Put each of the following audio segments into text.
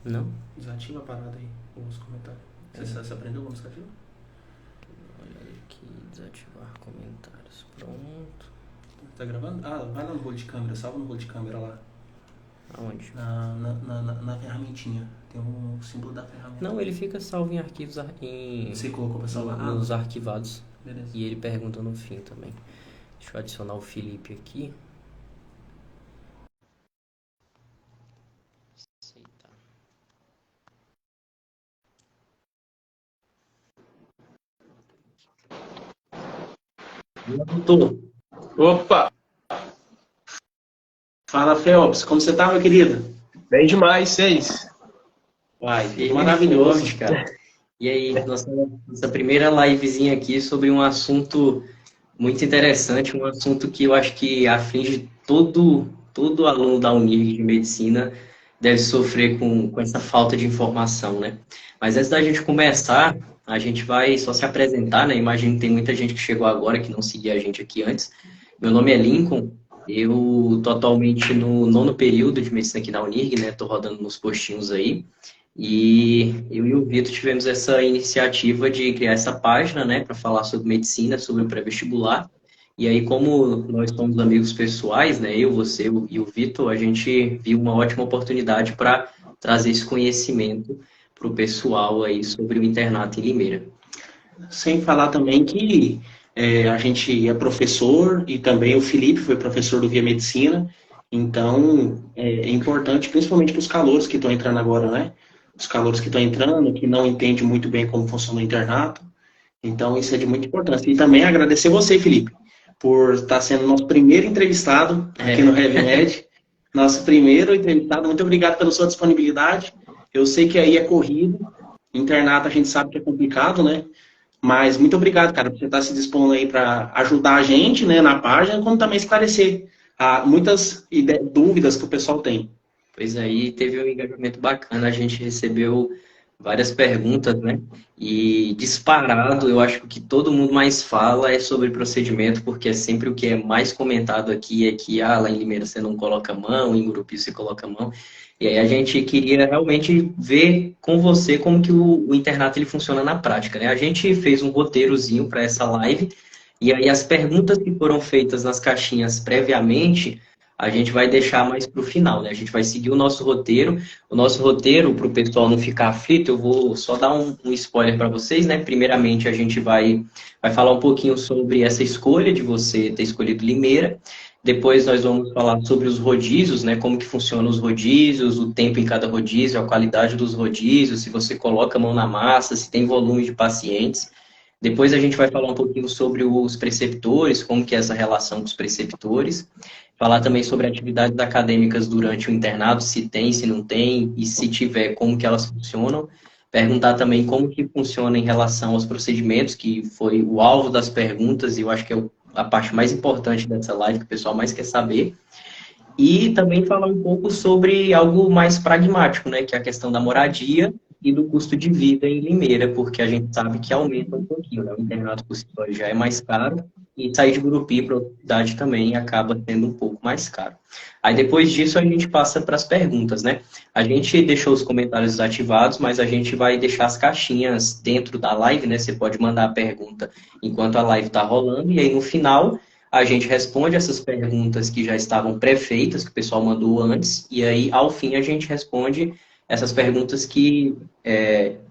Não? Desativa a parada aí, os comentários. Você aprendeu como desativa? Olha aqui, desativar comentários. Pronto. Tá gravando? Ah, vai lá no rolo de câmera, salva no rolo de câmera lá. Aonde? Na ferramentinha. Tem um símbolo da ferramenta. Não, ele fica salvo em arquivos Você colocou pra salvar? nos arquivados. Beleza. E ele pergunta no fim também. Deixa eu adicionar o Felipe aqui. Aceitar. Doutor, Opa, Fala, Felps, como você tá, meu querido? bem demais, vocês. Uai, firme e maravilhoso. forte, cara. E aí, nossa primeira livezinha aqui sobre um assunto muito interessante, um assunto que eu acho que aflige todo aluno da Unirg de Medicina deve sofrer com essa falta de informação, né? Mas antes da gente começar, a gente vai só se apresentar, né? Imagino que tem muita gente que chegou agora que não seguia a gente aqui antes. Meu nome é Lincoln, eu tô atualmente no nono período de Medicina aqui na Unirg, né? Tô rodando nos postinhos aí. E eu e o Vitor tivemos essa iniciativa de criar essa página, né, para falar sobre medicina, sobre o pré-vestibular. E aí, como nós somos amigos pessoais, né, eu, você e o Vitor, a gente viu uma ótima oportunidade para trazer esse conhecimento para o pessoal aí sobre o internato em Limeira. Sem falar também que a gente é professor e também o Felipe foi professor do Via Medicina, então é importante, principalmente para os calouros que estão entrando agora, né? Os calouros que estão entrando, que não entendem muito bem como funciona o internato, então isso é de muita importância. E também agradecer você, Felipe, por estar sendo nosso primeiro entrevistado aqui no RevMed, nosso primeiro entrevistado. Muito obrigado pela sua disponibilidade. Eu sei que aí é corrido, internato a gente sabe que é complicado, né? Mas muito obrigado, cara, por você estar se dispondo aí para ajudar a gente, né, na página, como também esclarecer muitas dúvidas que o pessoal tem. Pois aí teve um engajamento bacana, a gente recebeu várias perguntas, né? E disparado, eu acho que o que todo mundo mais fala é sobre procedimento, porque é sempre o que é mais comentado aqui é que lá em Limeira você não coloca a mão, em Gurupi você coloca a mão. E aí a gente queria realmente ver com você como que o internato ele funciona na prática, né? A gente fez um roteirozinho para essa live, e aí as perguntas que foram feitas nas caixinhas previamente a gente vai deixar mais para o final, né? A gente vai seguir o nosso roteiro. O nosso roteiro, para o pessoal não ficar aflito, eu vou só dar um spoiler para vocês, né? Primeiramente, a gente vai falar um pouquinho sobre essa escolha de você ter escolhido Limeira. Depois nós vamos falar sobre os rodízios, né? Como que funcionam os rodízios, o tempo em cada rodízio, a qualidade dos rodízios, se você coloca a mão na massa, se tem volume de pacientes. Depois a gente vai falar um pouquinho sobre os preceptores, como que é essa relação com os preceptores. Falar também sobre atividades acadêmicas durante o internato, se tem, se não tem, e se tiver, como que elas funcionam. Perguntar também como que funciona em relação aos procedimentos, que foi o alvo das perguntas, e eu acho que é a parte mais importante dessa live, que o pessoal mais quer saber. E também falar um pouco sobre algo mais pragmático, né, que é a questão da moradia e do custo de vida em Limeira, porque a gente sabe que aumenta um pouquinho, né? O internato por si só já é mais caro e sair de Gurupi para outra cidade também acaba sendo um pouco mais caro. Aí depois disso a gente passa para as perguntas, né? A gente deixou os comentários ativados, mas a gente vai deixar as caixinhas dentro da live, né? Você pode mandar a pergunta enquanto a live está rolando e aí no final a gente responde essas perguntas que já estavam pré-feitas, que o pessoal mandou antes, e aí, ao fim, a gente responde essas perguntas que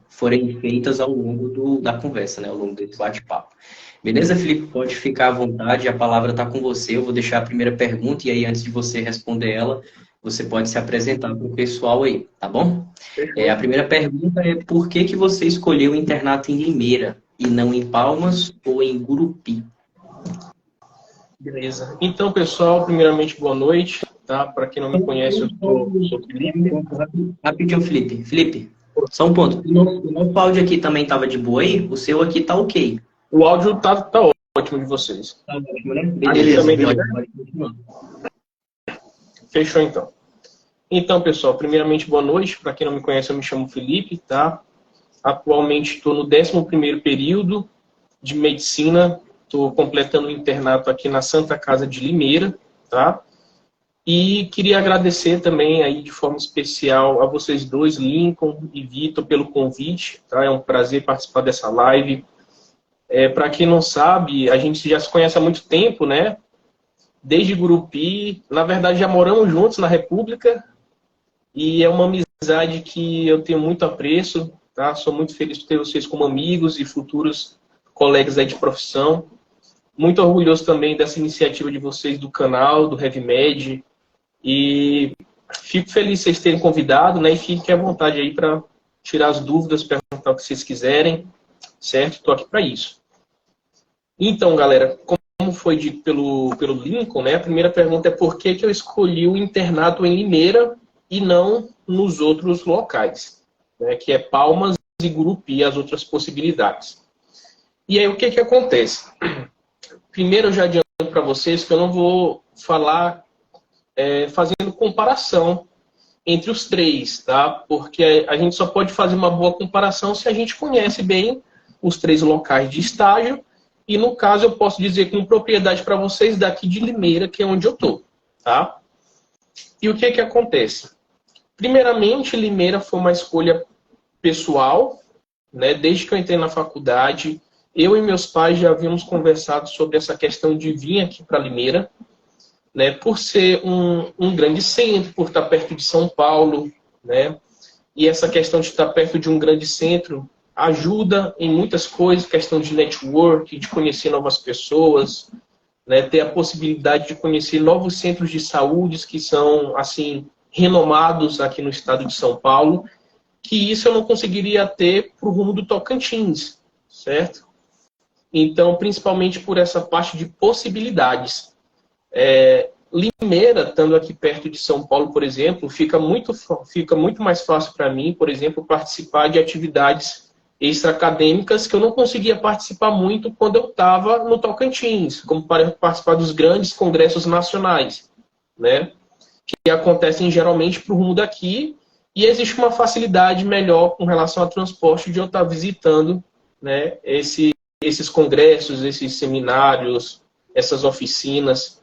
forem feitas ao longo da conversa, né, ao longo desse bate-papo. Beleza, Felipe? Pode ficar à vontade, a palavra está com você. Eu vou deixar a primeira pergunta, e aí, antes de você responder ela, você pode se apresentar para o pessoal aí, tá bom? A Fechou. primeira pergunta é por que você escolheu o internato em Limeira e não em Palmas ou em Gurupi? Beleza. Então, pessoal, primeiramente, boa noite, tá? Para quem não me conhece, eu sou o Felipe. Rapidinho, Felipe. Felipe, só um ponto. O nosso áudio aqui também estava de boa aí? O seu aqui tá ok. O áudio tá ótimo de vocês. Tá ótimo, né? Aqui Beleza, também tá beleza. certo? Pode continuar. Fechou, então. Então, pessoal, primeiramente, boa noite. Para quem não me conhece, eu me chamo Felipe, tá? Atualmente estou no 11º período de medicina. Estou completando o internato aqui na Santa Casa de Limeira, tá? E queria agradecer também aí de forma especial a vocês dois, Lincoln e Vitor, pelo convite. Tá? É um prazer participar dessa live. Para quem não sabe, a gente já se conhece há muito tempo, né? Desde Gurupi. Na verdade, já moramos juntos na República. E é uma amizade que eu tenho muito apreço. Tá? Sou muito feliz por ter vocês como amigos e futuros colegas aí de profissão. Muito orgulhoso também dessa iniciativa de vocês do canal, do HeavyMed. E fico feliz de vocês terem convidado, né? E fiquem à vontade aí para tirar as dúvidas, perguntar o que vocês quiserem, certo? Estou aqui para isso. Então, galera, como foi dito pelo Lincoln, né? A primeira pergunta é por que eu escolhi o internato em Limeira e não nos outros locais, né? Que é Palmas e Gurupi, as outras possibilidades. E aí, o que acontece? Primeiro, eu já adianto para vocês que eu não vou falar fazendo comparação entre os três, tá? Porque a gente só pode fazer uma boa comparação se a gente conhece bem os três locais de estágio. E, no caso, eu posso dizer com propriedade para vocês daqui de Limeira, que é onde eu estou, tá? E o que acontece? Primeiramente, Limeira foi uma escolha pessoal, né? Desde que eu entrei na faculdade, eu e meus pais já havíamos conversado sobre essa questão de vir aqui para Limeira, né? Por ser um grande centro, por estar perto de São Paulo, né? E essa questão de estar perto de um grande centro ajuda em muitas coisas, questão de network, de conhecer novas pessoas, né? Ter a possibilidade de conhecer novos centros de saúde que são, assim, renomados aqui no estado de São Paulo, que isso eu não conseguiria ter para o rumo do Tocantins, certo? Então, principalmente por essa parte de possibilidades. Limeira, estando aqui perto de São Paulo, por exemplo, fica muito mais fácil para mim, por exemplo, participar de atividades extra-acadêmicas que eu não conseguia participar muito quando eu estava no Tocantins, como participar dos grandes congressos nacionais, né? Que acontecem geralmente para o rumo daqui, e existe uma facilidade melhor com relação ao transporte de eu estar visitando, né, esses congressos, esses seminários, essas oficinas.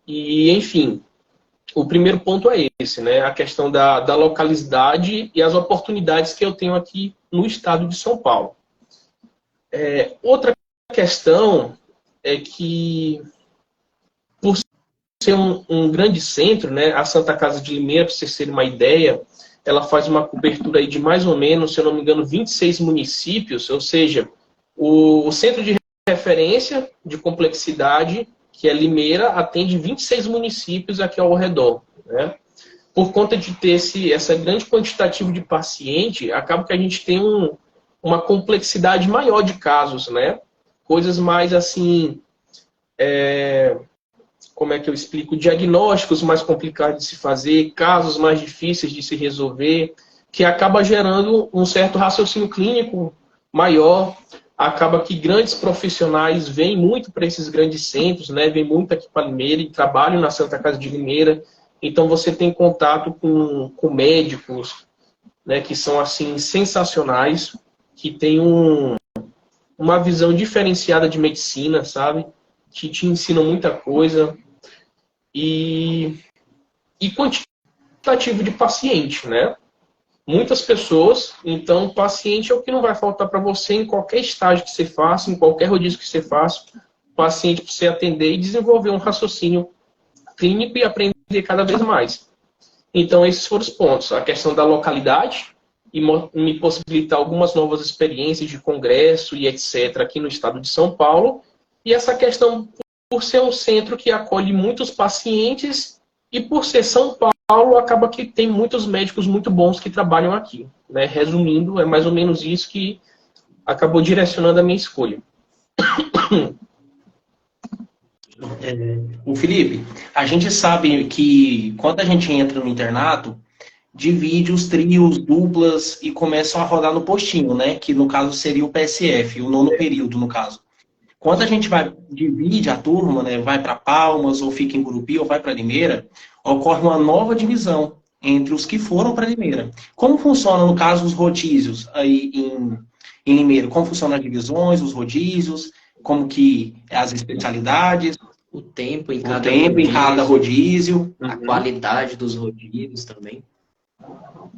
E, enfim, o primeiro ponto é esse, né? A questão da localidade e as oportunidades que eu tenho aqui no estado de São Paulo. Outra questão é que, por ser um grande centro, né, a Santa Casa de Limeira, para vocês terem uma ideia, ela faz uma cobertura aí de mais ou menos, se eu não me engano, 26 municípios, ou seja, o centro de referência de complexidade, que é Limeira, atende 26 municípios aqui ao redor, né? Por conta de ter essa grande quantitativa de paciente, acaba que a gente tem uma complexidade maior de casos, né? Coisas mais assim, como é que eu explico? Diagnósticos mais complicados de se fazer, casos mais difíceis de se resolver, que acaba gerando um certo raciocínio clínico maior. Acaba que grandes profissionais vêm muito para esses grandes centros, né? Vêm muito aqui para Limeira e trabalham na Santa Casa de Limeira. Então você tem contato com médicos, né, que são assim sensacionais, que têm uma visão diferenciada de medicina, sabe? Que te ensinam muita coisa. E quantitativo de paciente, né? Muitas pessoas, então paciente é o que não vai faltar para você em qualquer estágio que você faça, em qualquer rodízio que você faça, paciente para você atender e desenvolver um raciocínio clínico e aprender cada vez mais. Então esses foram os pontos, a questão da localidade e me possibilitar algumas novas experiências de congresso e etc. aqui no estado de São Paulo, e essa questão por ser um centro que acolhe muitos pacientes e por ser São Paulo, acaba que tem muitos médicos muito bons que trabalham aqui, né? Resumindo, é mais ou menos isso que acabou direcionando a minha escolha. O Felipe, a gente sabe que quando a gente entra no internato, divide os trios, duplas e começam a rodar no postinho, né? Que no caso seria o PSF, o nono período, no caso. Quando a gente divide a turma, né, vai para Palmas, ou fica em Gurupi, ou vai para Limeira, ocorre uma nova divisão entre os que foram para Limeira. Como funciona, no caso, os rodízios aí em Limeira? Como funcionam as divisões, os rodízios, como que as especialidades? O tempo em O cada tempo em cada rodízio. a qualidade dos rodízios também.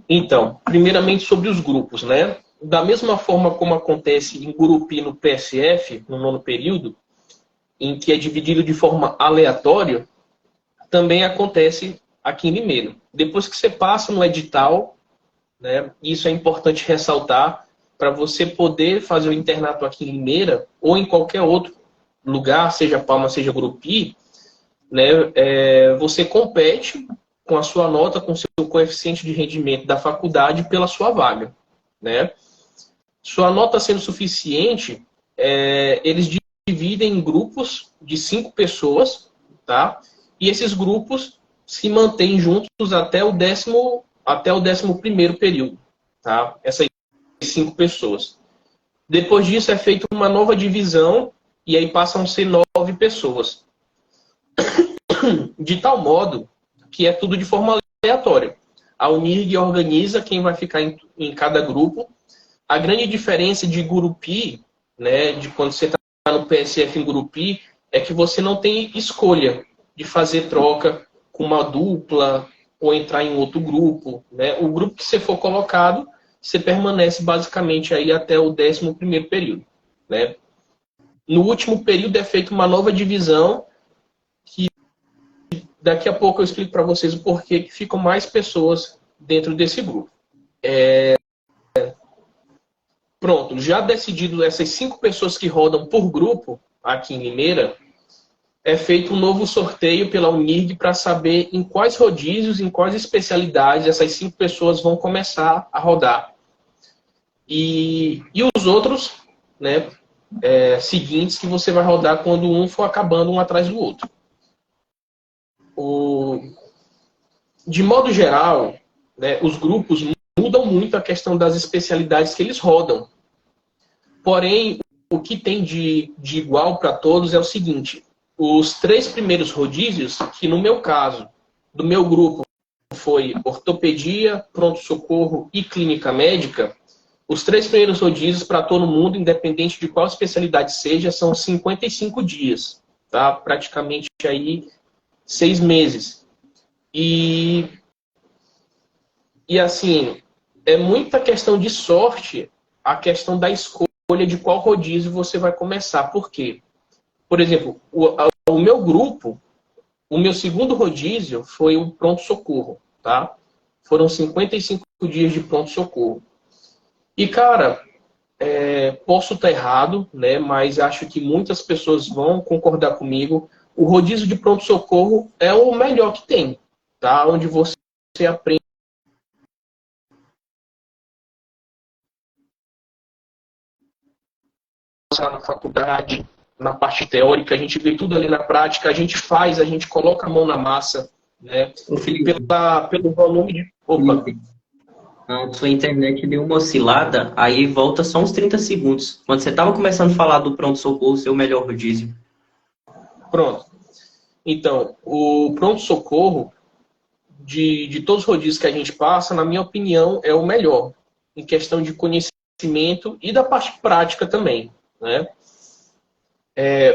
Então, primeiramente sobre os grupos, né? Da mesma forma como acontece em Gurupi no PSF, no nono período, em que é dividido de forma aleatória, também acontece aqui em Limeira. Depois que você passa no edital, né, isso é importante ressaltar, para você poder fazer o internato aqui em Limeira, ou em qualquer outro lugar, seja Palma, seja Gurupi, né, você compete com a sua nota, com o seu coeficiente de rendimento da faculdade pela sua vaga, né? Sua nota sendo suficiente, eles dividem em grupos de 5 pessoas, tá? E esses grupos se mantêm juntos até o 11º período, tá? Essas 5 pessoas. Depois disso é feita uma nova divisão e aí passam a ser 9 pessoas. De tal modo que é tudo de forma aleatória. A Unirg organiza quem vai ficar em cada grupo. A grande diferença de Gurupi, né, de quando você está no PSF em Gurupi, é que você não tem escolha de fazer troca com uma dupla ou entrar em outro grupo, né? O grupo que você for colocado, você permanece basicamente aí até o 11º período, né? No último período é feita uma nova divisão que daqui a pouco eu explico para vocês o porquê que ficam mais pessoas dentro desse grupo. Pronto, já decidido essas 5 pessoas que rodam por grupo aqui em Limeira, é feito um novo sorteio pela Unirg para saber em quais rodízios, em quais especialidades essas 5 pessoas vão começar a rodar. E os outros, né, seguintes que você vai rodar quando um for acabando um atrás do outro. De modo geral, né, os grupos mudam muito a questão das especialidades que eles rodam. Porém, o que tem de igual para todos é o seguinte: os 3 primeiros rodízios, que no meu caso, do meu grupo, foi ortopedia, pronto-socorro e clínica médica, os 3 primeiros rodízios para todo mundo, independente de qual especialidade seja, são 55 dias, tá? Praticamente aí 6 meses. E assim, é muita questão de sorte a questão da escolha de qual rodízio você vai começar. Por quê? Por exemplo, o meu grupo, o meu segundo rodízio foi o pronto-socorro, tá? Foram 55 dias de pronto-socorro. E, cara, posso estar errado, né? Mas acho que muitas pessoas vão concordar comigo. O rodízio de pronto-socorro é o melhor que tem, tá? Onde você aprende na faculdade, na parte teórica, a gente vê tudo ali na prática, a gente faz, a gente coloca a mão na massa, né? Pelo volume de... Opa! Felipe, a sua internet deu uma oscilada, aí volta só uns 30 segundos. Quando você estava começando a falar do pronto-socorro, seu melhor rodízio. Pronto. Então, o pronto-socorro, de todos os rodízios que a gente passa, na minha opinião, é o melhor, em questão de conhecimento e da parte prática também, né?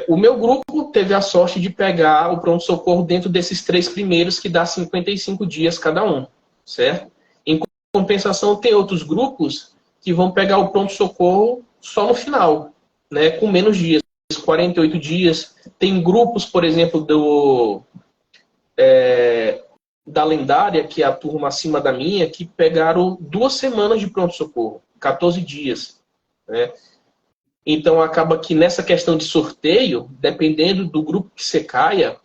O meu grupo teve a sorte de pegar o pronto-socorro dentro desses 3 primeiros, que dá 55 dias cada um, certo? Em compensação, tem outros grupos que vão pegar o pronto-socorro só no final, né? Com menos dias, 48 dias. Tem grupos, por exemplo, da Lendária, que é a turma acima da minha, que pegaram 2 semanas de pronto-socorro, 14 dias, né? Então, acaba que nessa questão de sorteio, dependendo do grupo que você caia,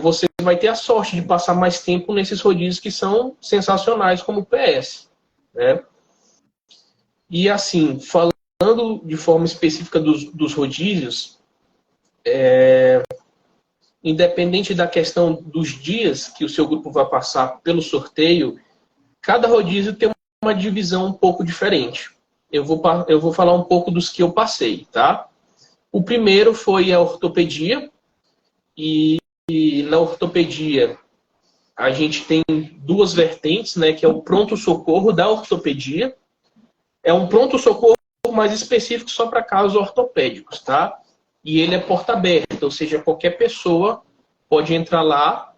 você vai ter a sorte de passar mais tempo nesses rodízios que são sensacionais, como o PS, né? E assim, falando de forma específica dos rodízios, independente da questão dos dias que o seu grupo vai passar pelo sorteio, cada rodízio tem uma divisão um pouco diferente. Eu vou falar um pouco dos que eu passei, tá? O primeiro foi a ortopedia, e na ortopedia a gente tem 2 vertentes, né? Que é o pronto-socorro da ortopedia. É um pronto-socorro mais específico só para casos ortopédicos, tá? e ele é porta aberta, ou seja, qualquer pessoa pode entrar lá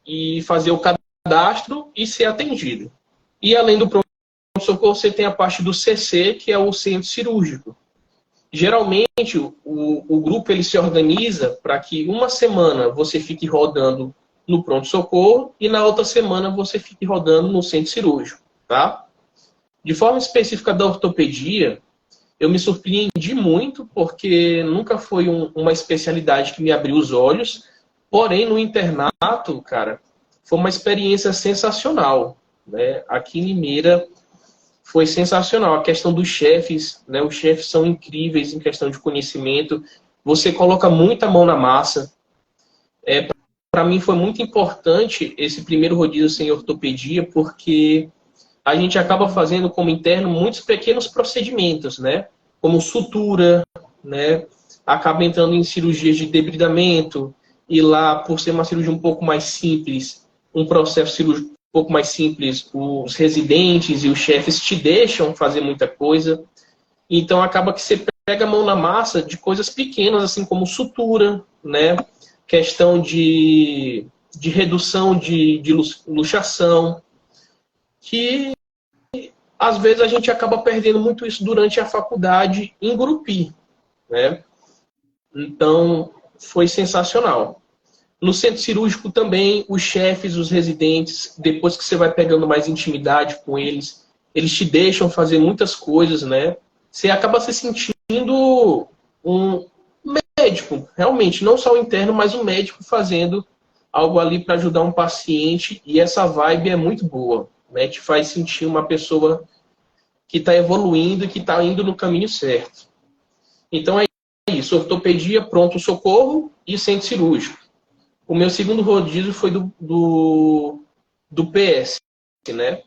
e fazer o cadastro e ser atendido. E além do pronto-socorro, você tem a parte do CC, que é o centro cirúrgico. Geralmente, o grupo ele se organiza para que uma semana você fique rodando no pronto-socorro e na outra semana você fique rodando no centro cirúrgico, tá? De forma específica da ortopedia, eu me surpreendi muito, porque nunca foi uma especialidade que me abriu os olhos, porém, no internato, cara, foi uma experiência sensacional, né? Aqui em Limeira foi sensacional. A questão dos chefes, né? Os chefes são incríveis em questão de conhecimento. Você coloca muita mão na massa. Para mim foi muito importante esse primeiro rodízio sem ortopedia, porque a gente acaba fazendo como interno muitos pequenos procedimentos, né? Como sutura, né? Acaba entrando em cirurgias de debridamento, e lá, por ser uma cirurgia um pouco mais simples, um processo cirúrgico um pouco mais simples, os residentes e os chefes te deixam fazer muita coisa. Então acaba que você pega a mão na massa de coisas pequenas, assim como sutura, né? Questão de redução de luxação, que às vezes a gente acaba perdendo muito isso durante a faculdade em Gurupi, né? Então, foi sensacional. No centro cirúrgico também, os chefes, os residentes, depois que você vai pegando mais intimidade com eles, eles te deixam fazer muitas coisas, né? Você acaba se sentindo um médico, realmente, não só o interno, mas um médico fazendo algo ali para ajudar um paciente, e essa vibe é muito boa, né? Te faz sentir uma pessoa que está evoluindo e que está indo no caminho certo. Então é isso, ortopedia, pronto-socorro e centro cirúrgico. O meu segundo rodízio foi do PS, né?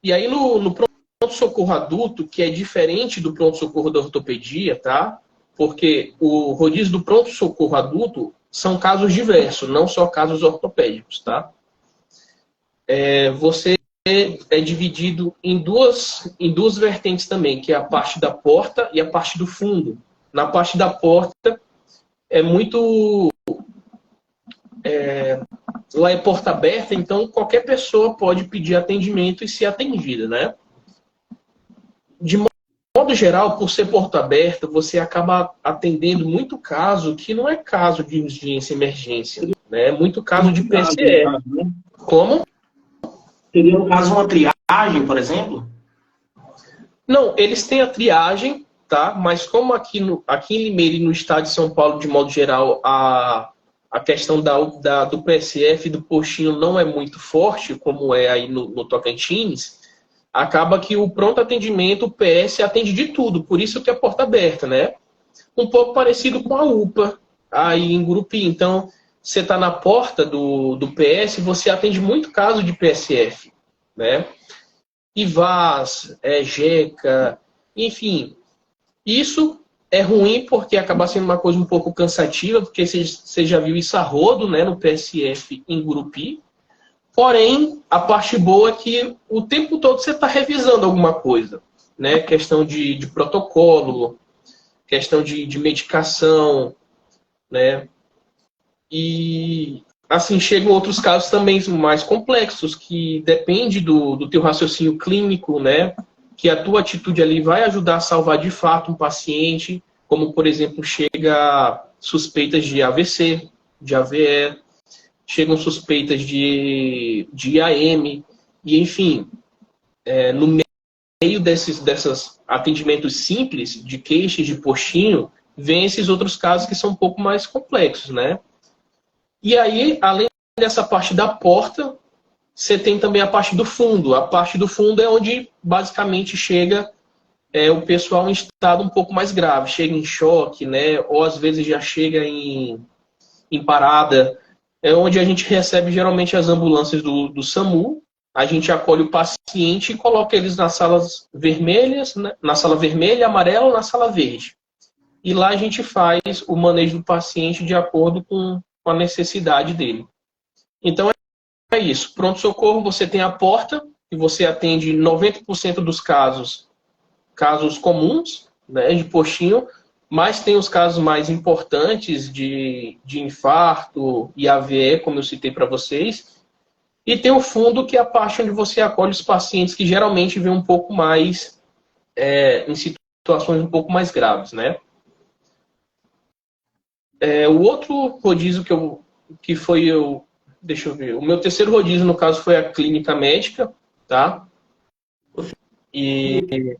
E aí no pronto-socorro adulto, que é diferente do pronto-socorro da ortopedia, tá? Porque o rodízio do pronto-socorro adulto são casos diversos, não só casos ortopédicos, tá? Você é dividido em duas vertentes também, que é a parte da porta e a parte do fundo. Na parte da porta é muito... lá é porta aberta, então qualquer pessoa pode pedir atendimento e ser atendida, né? De modo geral, por ser porta aberta, você acaba atendendo muito caso que não é caso de urgência e emergência, né? É muito caso de PCE. Como? Seria, no caso, uma triagem, por exemplo? Não, eles têm a triagem, tá? Mas como aqui em Limeira e no estado de São Paulo, de modo geral, a questão do PSF e do postinho não é muito forte, como é aí no Tocantins, acaba que o pronto atendimento, o PS, atende de tudo, por isso que é porta aberta, né? Um pouco parecido com a UPA, aí em Gurupi. Então, você está na porta do PS, você atende muito caso de PSF, né? IVAS, JECA, enfim. Isso é ruim porque acaba sendo uma coisa um pouco cansativa, porque você já viu isso a rodo, né, no PSF em Gurupi. Porém, a parte boa é que o tempo todo você está revisando alguma coisa, né? Questão de protocolo, questão de medicação, né? E assim, chegam outros casos também mais complexos, que depende do teu raciocínio clínico, né? Que a tua atitude ali vai ajudar a salvar de fato um paciente, como, por exemplo, chega suspeitas de AVC, de AVE, chegam suspeitas de IAM, e enfim, no meio desses atendimentos simples, de queixas, de postinho, vem esses outros casos que são um pouco mais complexos, né? E aí, além dessa parte da porta, você tem também a parte do fundo. A parte do fundo é onde basicamente chega o pessoal em estado um pouco mais grave, chega em choque, né? Ou às vezes já chega em parada. É onde a gente recebe geralmente as ambulâncias do SAMU. A gente acolhe o paciente e coloca eles nas salas vermelhas, né? Na sala vermelha, amarela ou na sala verde. E lá a gente faz o manejo do paciente de acordo com a necessidade dele. Então é isso. Pronto-socorro, você tem a porta, e você atende 90% dos casos comuns, né, de postinho. Mas tem os casos mais importantes de infarto e AVE, como eu citei para vocês. E tem o fundo, que é a parte onde você acolhe os pacientes que geralmente vêm um pouco mais em situações um pouco mais graves, né? O outro rodízio que foi eu... Deixa eu ver. O meu terceiro rodízio, no caso, foi a clínica médica, tá? E...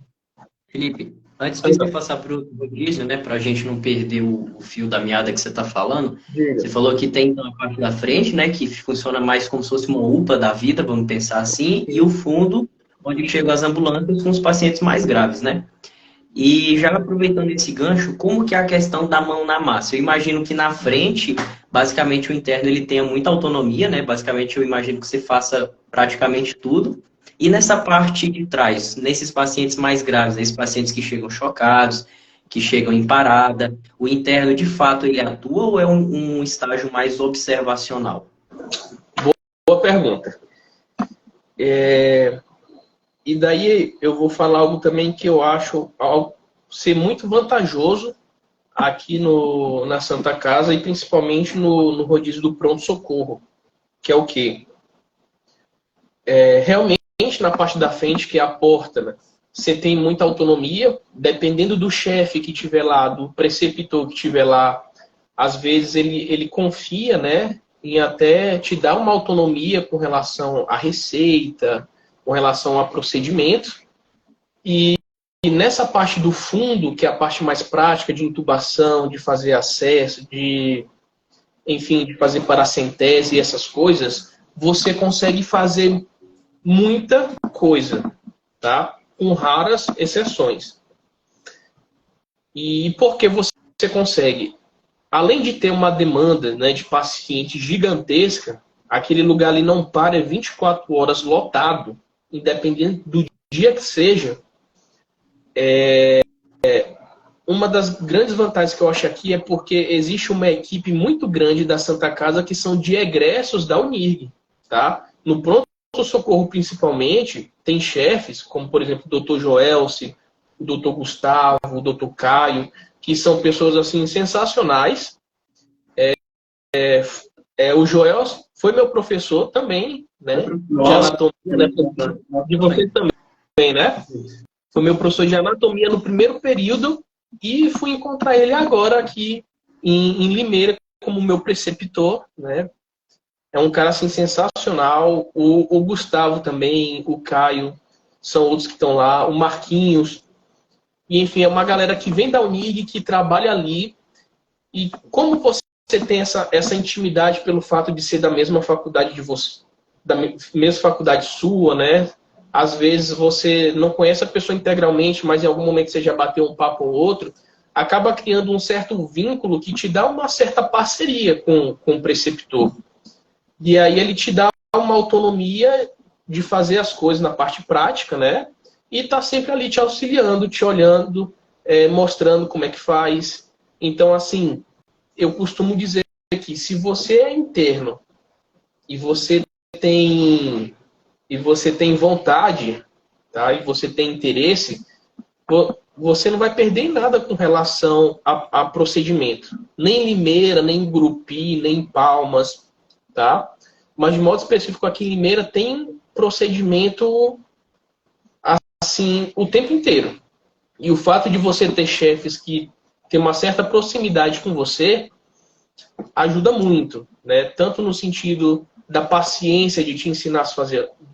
Felipe, antes de você passar para o rodízio, né, para a gente não perder o fio da meada que você está falando, você falou que tem então, a parte da frente, né, que funciona mais como se fosse uma UPA da vida, vamos pensar assim, e o fundo, onde chegam as ambulâncias com os pacientes mais graves, né? E já aproveitando esse gancho, como que é a questão da mão na massa? Eu imagino que na frente, basicamente o interno ele tenha muita autonomia, né? Basicamente eu imagino que você faça praticamente tudo. E nessa parte de trás, nesses pacientes mais graves, esses pacientes que chegam chocados, que chegam em parada, o interno de fato ele atua ou é um estágio mais observacional? Boa pergunta. E daí eu vou falar algo também que eu acho ser muito vantajoso aqui na Santa Casa e principalmente no rodízio do pronto-socorro, que é o quê? Realmente na parte da frente, que é a porta, né, você tem muita autonomia, dependendo do chefe que estiver lá, do preceptor que estiver lá, às vezes ele confia, né, em até te dar uma autonomia com relação à receita, com relação a procedimento. E nessa parte do fundo, que é a parte mais prática de intubação, de fazer acesso, enfim, de fazer paracentese e essas coisas, você consegue fazer muita coisa, tá? Com raras exceções. E por que você consegue? Além de ter uma demanda, né, de paciente gigantesca, aquele lugar ali não para 24 horas lotado, independente do dia que seja. Uma das grandes vantagens que eu acho aqui é porque existe uma equipe muito grande da Santa Casa que são de egressos da Unirg, tá? No pronto-socorro, principalmente, tem chefes, como, por exemplo, o Dr. Joelce, o Dr. Gustavo, o Dr. Caio, que são pessoas, assim, sensacionais. O Joelce foi meu professor também, né? De anatomia, né? De vocês também, né? Foi meu professor de anatomia no primeiro período e fui encontrar ele agora aqui em Limeira como meu preceptor, né? É um cara assim sensacional. O Gustavo também, o Caio, são outros que estão lá, o Marquinhos. E enfim, é uma galera que vem da Unig, que trabalha ali. E como você tem essa intimidade pelo fato de ser da mesma faculdade de você, da mesma faculdade sua, né? Às vezes você não conhece a pessoa integralmente, mas em algum momento você já bateu um papo ou outro, acaba criando um certo vínculo que te dá uma certa parceria com o preceptor. E aí ele te dá uma autonomia de fazer as coisas na parte prática, né? E tá sempre ali te auxiliando, te olhando, mostrando como é que faz. Então, assim, eu costumo dizer que se você é interno e você tem vontade, tá? E você tem interesse, você não vai perder em nada com relação a procedimento. Nem em Limeira, nem em Grupi, nem em Palmas, tá? Mas de modo específico aqui em Limeira tem procedimento assim o tempo inteiro. E o fato de você ter chefes que têm uma certa proximidade com você ajuda muito, né? Tanto no sentido da paciência de te ensinar a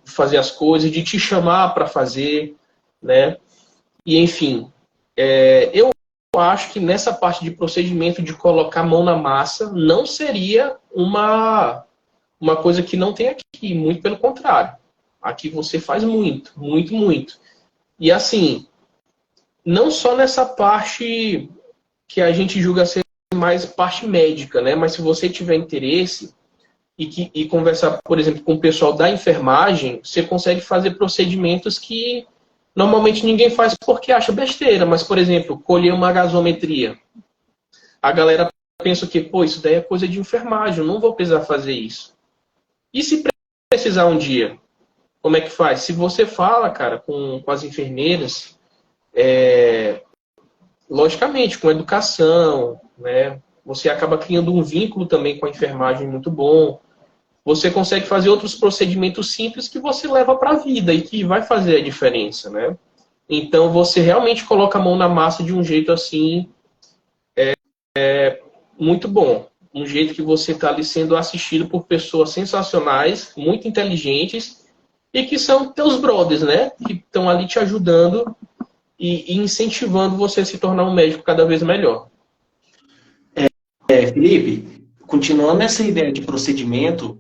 fazer as coisas, de te chamar para fazer, né? E enfim, eu acho que nessa parte de procedimento de colocar a mão na massa não seria uma coisa que não tem aqui, muito pelo contrário. Aqui você faz muito, muito, muito. E assim, não só nessa parte que a gente julga ser mais parte médica, né? Mas se você tiver interesse e conversar, por exemplo, com o pessoal da enfermagem, você consegue fazer procedimentos que normalmente ninguém faz porque acha besteira. Mas, por exemplo, colher uma gasometria. A galera pensa que, pô, isso daí é coisa de enfermagem, eu não vou precisar fazer isso. E se precisar um dia, como é que faz? Se você fala, cara, com as enfermeiras, logicamente, com educação, né? Você acaba criando um vínculo também com a enfermagem muito bom. Você consegue fazer outros procedimentos simples que você leva para a vida e que vai fazer a diferença, né? Então, você realmente coloca a mão na massa de um jeito assim, muito bom. Um jeito que você está ali sendo assistido por pessoas sensacionais, muito inteligentes e que são teus brothers, né? Que estão ali te ajudando e incentivando você a se tornar um médico cada vez melhor. Felipe, continuando essa ideia de procedimento,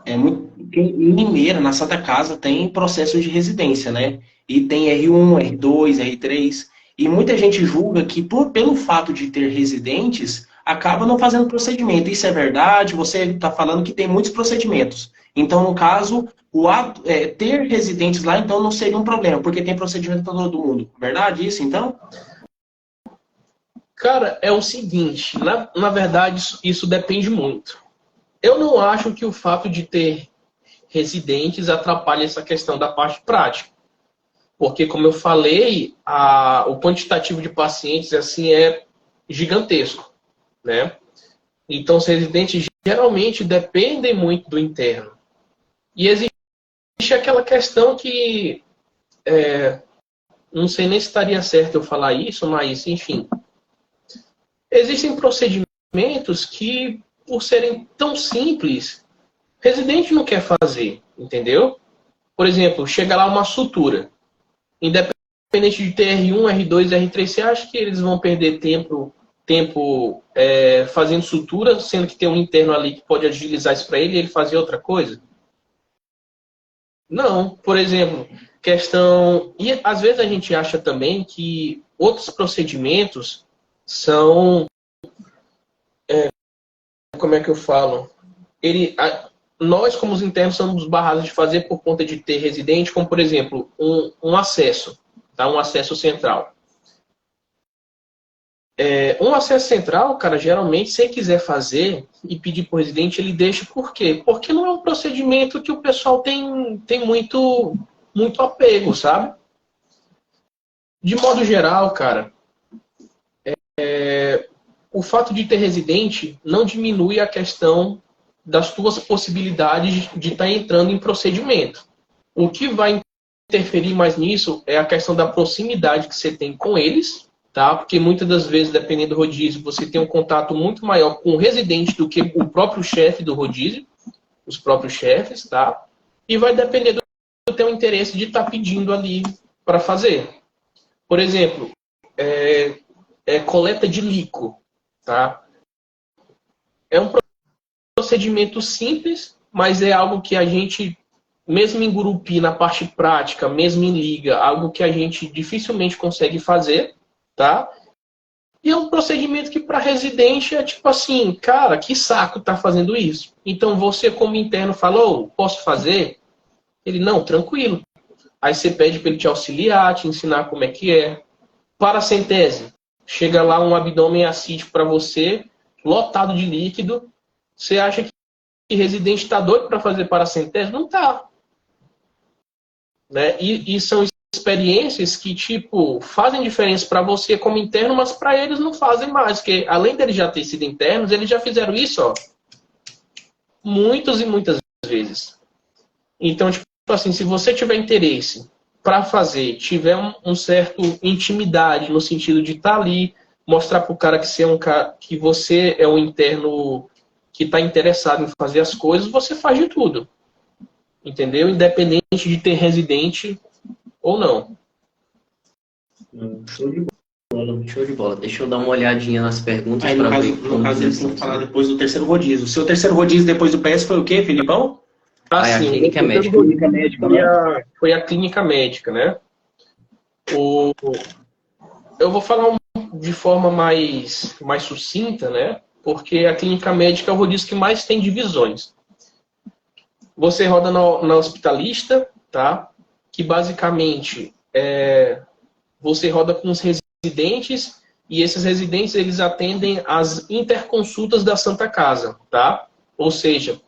em Limeira, na Santa Casa, tem processo de residência, né? E tem R1, R2, R3. E muita gente julga que, pelo fato de ter residentes, acaba não fazendo procedimento. Isso é verdade? Você está falando que tem muitos procedimentos. Então, no caso, ter residentes lá, então, não seria um problema, porque tem procedimento para todo mundo. Verdade isso, então? Cara, é o seguinte, na verdade, isso depende muito. Eu não acho que o fato de ter residentes atrapalhe essa questão da parte prática. Porque, como eu falei, o quantitativo de pacientes assim é gigantesco, né? Então, os residentes geralmente dependem muito do interno. E existe aquela questão que, não sei nem se estaria certo eu falar isso, mas, enfim. Existem procedimentos que, por serem tão simples, o residente não quer fazer, entendeu? Por exemplo, chega lá uma sutura. Independente de ter R1, R2, R3, você acha que eles vão perder tempo fazendo sutura, sendo que tem um interno ali que pode agilizar isso para ele e ele fazer outra coisa? Não. Por exemplo, questão... E às vezes a gente acha também que outros procedimentos são... como é que eu falo? Nós, como os internos, somos barrados de fazer por conta de ter residente, como, por exemplo, um acesso, tá? Um acesso central. Um acesso central, cara, geralmente, se ele quiser fazer e pedir para o residente, ele deixa. Por quê? Porque não é um procedimento que o pessoal tem muito apego, sabe? De modo geral, cara, o fato de ter residente não diminui a questão das tuas possibilidades de estar entrando em procedimento. O que vai interferir mais nisso é a questão da proximidade que você tem com eles, tá? Porque muitas das vezes, dependendo do rodízio, você tem um contato muito maior com o residente do que o próprio chefe do rodízio, os próprios chefes, tá? E vai depender do teu interesse de estar pedindo ali para fazer. Por exemplo, coleta de líquido, tá? É um procedimento simples, mas é algo que a gente, mesmo em Gurupi, na parte prática, mesmo em liga, algo que a gente dificilmente consegue fazer, tá? E é um procedimento que para residente é tipo assim, cara, que saco tá fazendo isso. Então você, como interno, falou, posso fazer? Ele, não, tranquilo. Aí você pede para ele te auxiliar, te ensinar como é que é. Paracentese. Chega lá um abdômen assítico para você, lotado de líquido. Você acha que residente está doido para fazer paracentese? Não está. Né? E são experiências que, tipo, fazem diferença para você como interno, mas para eles não fazem mais. Porque, além deles já terem sido internos, eles já fizeram isso, ó, muitas e muitas vezes. Então, tipo assim, se você tiver interesse para fazer, tiver um certo intimidade no sentido de estar ali, mostrar para o cara que você é um interno que está interessado em fazer as coisas, você faz de tudo. Entendeu? Independente de ter residente ou não. Show de bola, show de bola. Deixa eu dar uma olhadinha nas perguntas. Aí, no caso, eles vão falar depois do terceiro rodízio. O seu terceiro rodízio depois do PS foi o quê, Filipão? A clínica médica. Foi a clínica médica, né? Eu vou falar de forma mais sucinta, né? Porque a clínica médica é o rodízio que mais tem divisões. Você roda na hospitalista, tá? Que basicamente você roda com os residentes e esses residentes eles atendem as interconsultas da Santa Casa, tá? Ou seja,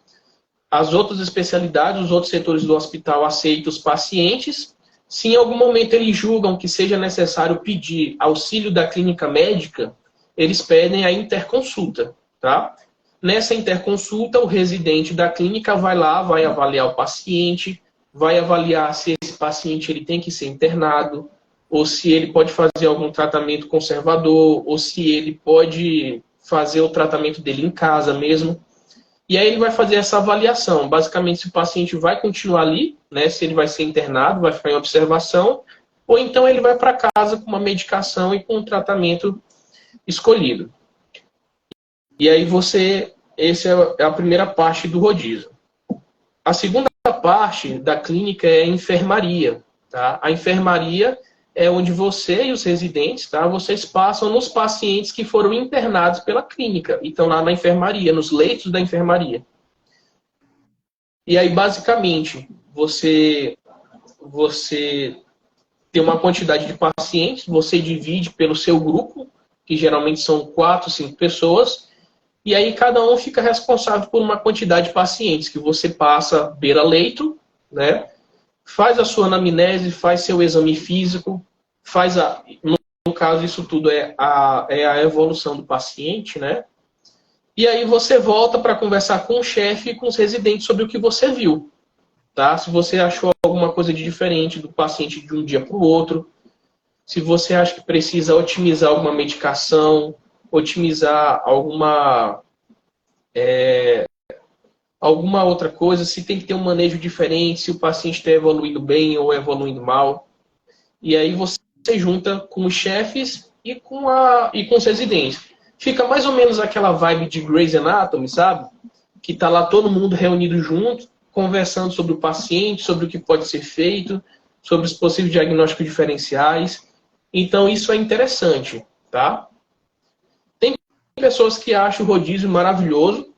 as outras especialidades, os outros setores do hospital aceitam os pacientes. Se em algum momento eles julgam que seja necessário pedir auxílio da clínica médica, eles pedem a interconsulta, tá? Nessa interconsulta, o residente da clínica vai lá, vai avaliar o paciente, vai avaliar se esse paciente ele tem que ser internado, ou se ele pode fazer algum tratamento conservador, ou se ele pode fazer o tratamento dele em casa mesmo. E aí ele vai fazer essa avaliação. Basicamente, se o paciente vai continuar ali, né, se ele vai ser internado, vai ficar em observação, ou então ele vai para casa com uma medicação e com um tratamento escolhido. E aí essa é a primeira parte do rodízio. A segunda parte da clínica é a enfermaria, tá? A enfermaria é onde você e os residentes, tá? Vocês passam nos pacientes que foram internados pela clínica. E estão lá na enfermaria, nos leitos da enfermaria. E aí, basicamente, você tem uma quantidade de pacientes, você divide pelo seu grupo, que geralmente são 4, 5 pessoas, e aí cada um fica responsável por uma quantidade de pacientes, que você passa beira-leito, né? Faz a sua anamnese, faz seu exame físico, no caso isso tudo é a evolução do paciente, né? E aí você volta para conversar com o chefe e com os residentes sobre o que você viu, tá? Se você achou alguma coisa de diferente do paciente de um dia para o outro, se você acha que precisa otimizar alguma medicação, otimizar alguma outra coisa, se tem que ter um manejo diferente, se o paciente está evoluindo bem ou evoluindo mal. E aí você junta com os chefes e com os residentes. Fica mais ou menos aquela vibe de Grey's Anatomy, sabe? Que tá lá todo mundo reunido junto, conversando sobre o paciente, sobre o que pode ser feito, sobre os possíveis diagnósticos diferenciais. Então isso é interessante, tá? Tem pessoas que acham o rodízio maravilhoso.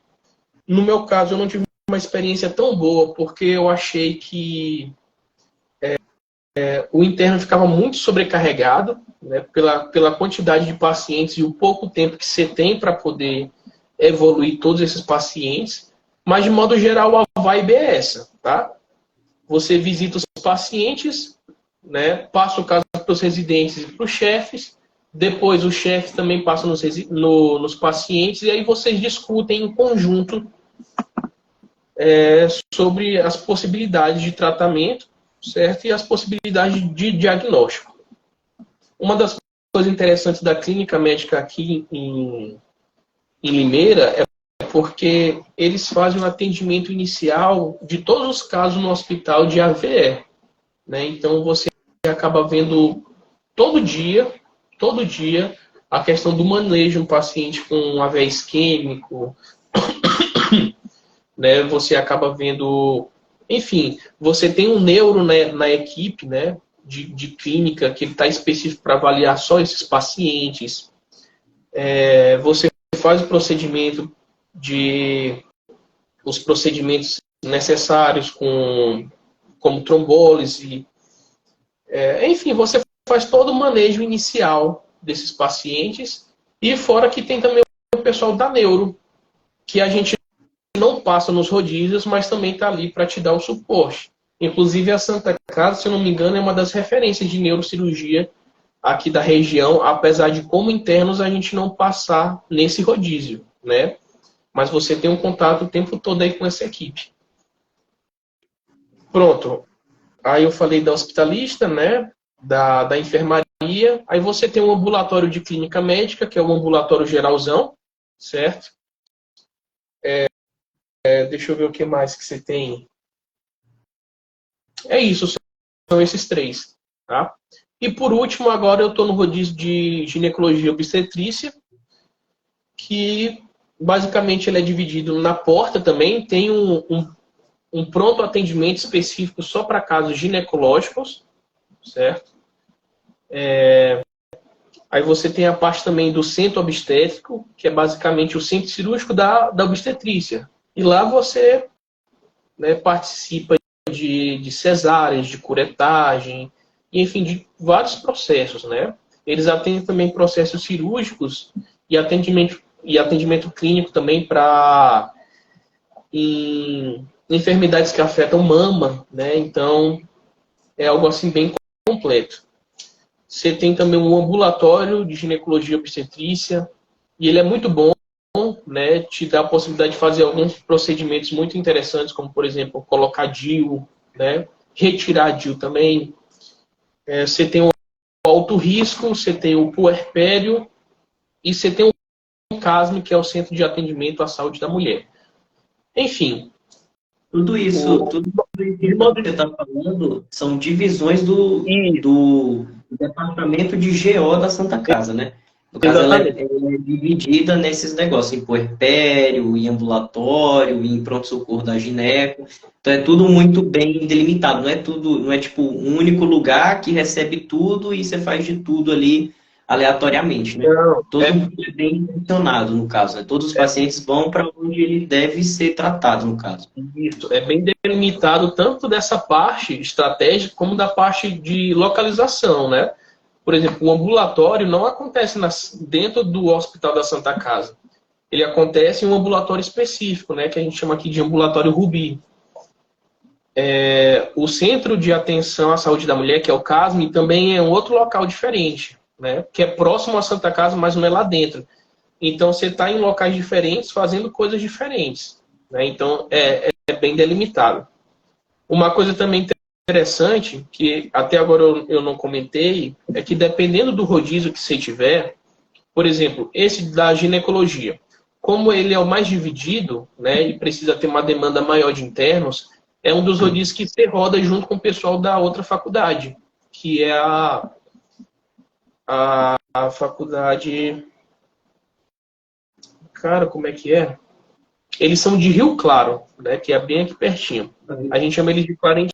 No meu caso, eu não tive uma experiência tão boa, porque eu achei que o interno ficava muito sobrecarregado, né, pela quantidade de pacientes e o pouco tempo que você tem para poder evoluir todos esses pacientes. Mas, de modo geral, a vibe é essa, tá? Você visita os pacientes, né, passa o caso para os residentes e para os chefes, depois os chefes também passam nos pacientes, e aí vocês discutem em conjunto sobre as possibilidades de tratamento, certo? E as possibilidades de diagnóstico. Uma das coisas interessantes da clínica médica aqui em Limeira é porque eles fazem um atendimento inicial de todos os casos no hospital de AVE, né? Então você acaba vendo todo dia, a questão do manejo de um paciente com AVE isquêmico, né? Você acaba vendo, enfim, você tem um neuro, né, na equipe, né, de clínica que está específico para avaliar só esses pacientes. Você faz o procedimento os procedimentos necessários como trombólise. Enfim, você faz todo o manejo inicial desses pacientes. E fora que tem também o pessoal da neuro, que a gente não passa nos rodízios, mas também está ali para te dar o suporte. Inclusive a Santa Casa, se eu não me engano, é uma das referências de neurocirurgia aqui da região, apesar de como internos a gente não passar nesse rodízio, né? Mas você tem um contato o tempo todo aí com essa equipe. Pronto. Aí eu falei da hospitalista, né? Da enfermaria. Aí você tem um ambulatório de clínica médica, que é o ambulatório geralzão, certo? Deixa eu ver o que mais que você tem. É isso, são esses 3. Tá? E por último, agora eu estou no rodízio de ginecologia e obstetrícia, que basicamente ele é dividido na porta também. Tem um pronto atendimento específico só para casos ginecológicos, certo? Aí você tem a parte também do centro obstétrico, que é basicamente o centro cirúrgico da obstetrícia. E lá você, né, participa de cesáreas, de curetagem, e, enfim, de vários processos, né? Eles atendem também processos cirúrgicos e atendimento clínico também para enfermidades que afetam mama, né? Então, é algo assim bem completo. Você tem também um ambulatório de ginecologia e obstetrícia, e ele é muito bom, né? Te dá a possibilidade de fazer alguns procedimentos muito interessantes, como, por exemplo, colocar DIU, né? Retirar DIU também. Você tem o alto risco, você tem o puerpério e você tem o CASME, que é o Centro de Atendimento à Saúde da Mulher. Enfim. Tudo isso que você está falando são divisões do departamento de GO da Santa Casa, né? No caso, ela é dividida nesses negócios, em puerpério, em ambulatório, em pronto-socorro da gineco. Então é tudo muito bem delimitado, não é tipo um único lugar que recebe tudo e você faz de tudo ali aleatoriamente, né? Todo mundo é bem intencionado, no caso, né? Todos os pacientes vão para onde ele deve ser tratado, no caso. Isso, é bem delimitado tanto dessa parte estratégica como da parte de localização, né? Por exemplo, o ambulatório não acontece dentro do Hospital da Santa Casa. Ele acontece em um ambulatório específico, né? Que a gente chama aqui de ambulatório Rubi. O Centro de Atenção à Saúde da Mulher, que é o CASME, também é um outro local diferente, né? Que é próximo à Santa Casa, mas não é lá dentro. Então, você está em locais diferentes, fazendo coisas diferentes, né? Então, é bem delimitado. Uma coisa também interessante, que até agora eu não comentei, é que dependendo do rodízio que você tiver, por exemplo, esse da ginecologia, como ele é o mais dividido, né, e precisa ter uma demanda maior de internos, é um dos rodízios que você roda junto com o pessoal da outra faculdade, que é a faculdade... Cara, como é que é? Eles são de Rio Claro, né, que é bem aqui pertinho. A gente chama eles de clarentianos.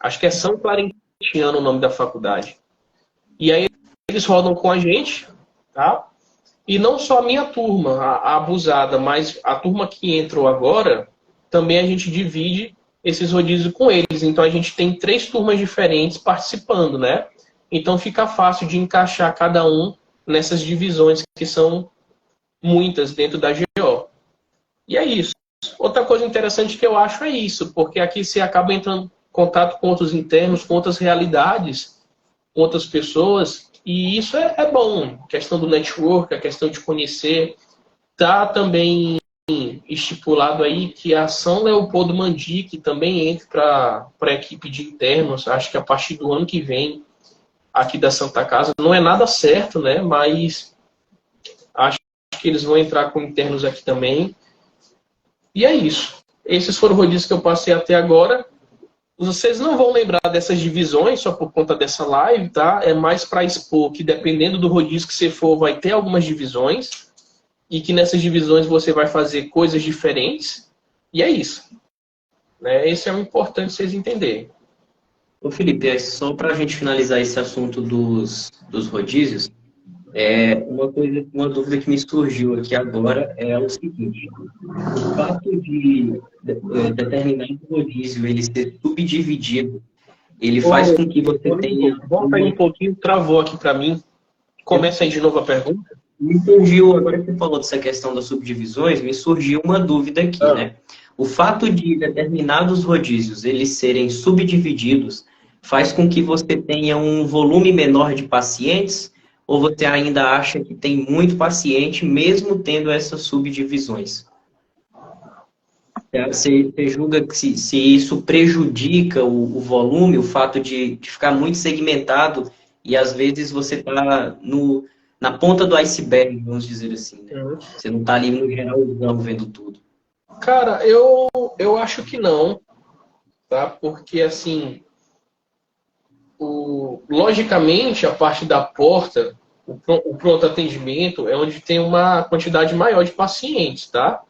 Acho que é São Clarentiano o nome da faculdade. E aí eles rodam com a gente, tá? E não só a minha turma, a abusada, mas a turma que entrou agora, também a gente divide esses rodízios com eles. Então a gente tem 3 turmas diferentes participando, né? Então fica fácil de encaixar cada um nessas divisões que são muitas dentro da GO. E é isso. Outra coisa interessante que eu acho é isso, porque aqui você acaba entrando em contato com outros internos, com outras realidades, com outras pessoas, e isso é bom. A questão do network, a questão de conhecer. Está também estipulado aí que a São Leopoldo Mandique também entre para a equipe de internos, acho que a partir do ano que vem, aqui da Santa Casa. Não é nada certo, né? Mas acho que eles vão entrar com internos aqui também. E é isso. Esses foram os rodízios que eu passei até agora. Vocês não vão lembrar dessas divisões só por conta dessa live, tá? É mais para expor que dependendo do rodízio que você for, vai ter algumas divisões. E que nessas divisões você vai fazer coisas diferentes. E é isso. Né? Esse é o importante vocês entenderem. Ô Felipe, só para a gente finalizar esse assunto dos rodízios, uma dúvida que me surgiu aqui agora é o seguinte: o fato de determinado rodízio ele ser subdividido, ele faz com que você tenha... Volta aí um pouquinho, travou aqui para mim. Começa aí de novo a pergunta. Me surgiu, agora que você falou dessa questão das subdivisões, me surgiu uma dúvida aqui, né? O fato de determinados rodízios eles serem subdivididos faz com que você tenha um volume menor de pacientes, ou você ainda acha que tem muito paciente mesmo tendo essas subdivisões? Você julga que se isso prejudica o volume, o fato de ficar muito segmentado e às vezes você está na ponta do iceberg, vamos dizer assim, né? Você não está ali no geralzão vendo tudo. Cara, eu acho que não, tá? Porque, assim, logicamente, a parte da porta, o pronto atendimento, é onde tem uma quantidade maior de pacientes, tá?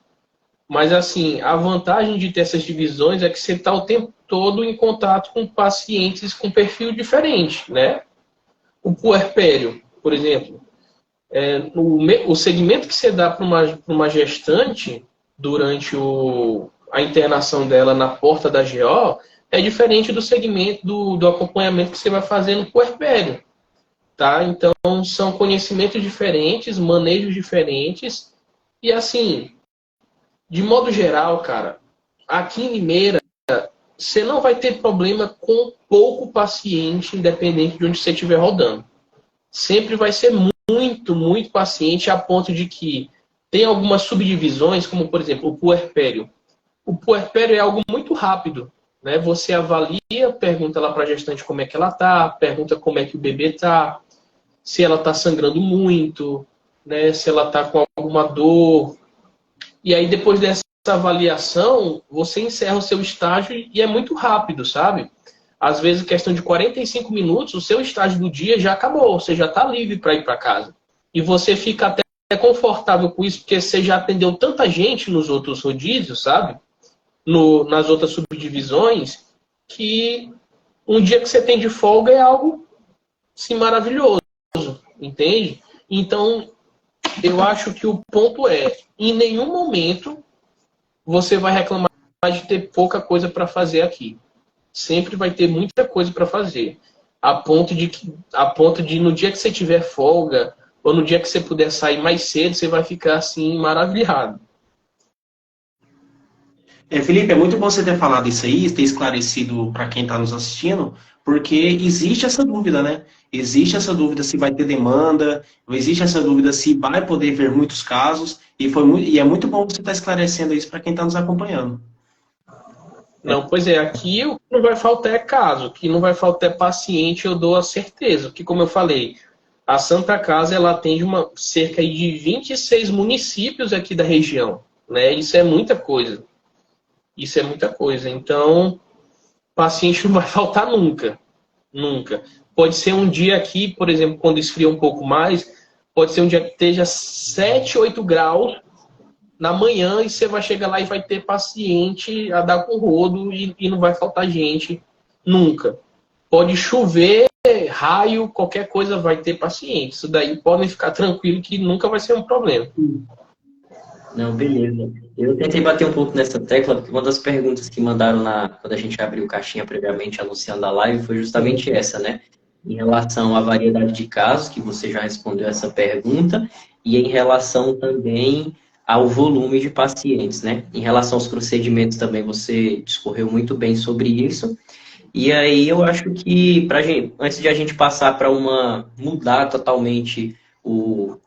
Mas, assim, a vantagem de ter essas divisões é que você está o tempo todo em contato com pacientes com perfil diferente, né? O puerpério, por exemplo, o segmento que você dá para uma gestante durante a internação dela na porta da GO é diferente do segmento do acompanhamento que você vai fazer no puerpério. Tá? Então, são conhecimentos diferentes, manejos diferentes. E, assim, de modo geral, cara, aqui em Limeira, você não vai ter problema com pouco paciente, independente de onde você estiver rodando. Sempre vai ser muito, muito paciente, a ponto de que tem algumas subdivisões, como, por exemplo, o puerpério. O puerpério é algo muito rápido, né? Você avalia, pergunta lá para a gestante como é que ela está, pergunta como é que o bebê está, se ela está sangrando muito, né? Se ela está com alguma dor. E aí, depois dessa avaliação, você encerra o seu estágio e é muito rápido, sabe? Às vezes, em questão de 45 minutos, o seu estágio do dia já acabou, você já está livre para ir para casa. E você fica até confortável com isso, porque você já atendeu tanta gente nos outros rodízios, sabe? Nas outras subdivisões, que um dia que você tem de folga é algo assim, maravilhoso, entende? Então, eu acho que o ponto é, em nenhum momento você vai reclamar de ter pouca coisa para fazer aqui. Sempre vai ter muita coisa para fazer. A ponto de no dia que você tiver folga, ou no dia que você puder sair mais cedo, você vai ficar assim maravilhado. Felipe, é muito bom você ter falado isso aí, ter esclarecido para quem está nos assistindo, porque existe essa dúvida, né? Existe essa dúvida se vai ter demanda, existe essa dúvida se vai poder ver muitos casos, e é muito bom você estar esclarecendo isso para quem está nos acompanhando. Não, pois é, aqui o que não vai faltar é caso, o que não vai faltar é paciente, eu dou a certeza, porque como eu falei, a Santa Casa ela atende cerca de 26 municípios aqui da região, né? Isso é muita coisa. Isso é muita coisa. Então, paciente não vai faltar nunca. Nunca. Pode ser um dia aqui, por exemplo, quando esfria um pouco mais, pode ser um dia que esteja 7, 8 graus na manhã e você vai chegar lá e vai ter paciente a dar com rodo e não vai faltar gente nunca. Pode chover, raio, qualquer coisa vai ter paciente. Isso daí podem ficar tranquilo que nunca vai ser um problema. Não, beleza. Eu tentei bater um pouco nessa tecla, porque uma das perguntas que mandaram quando a gente abriu caixinha previamente anunciando a live foi justamente essa, né? Em relação à variedade de casos, que você já respondeu essa pergunta, e em relação também ao volume de pacientes, né? Em relação aos procedimentos também, você discorreu muito bem sobre isso. E aí eu acho que, antes de a gente passar para mudar totalmente o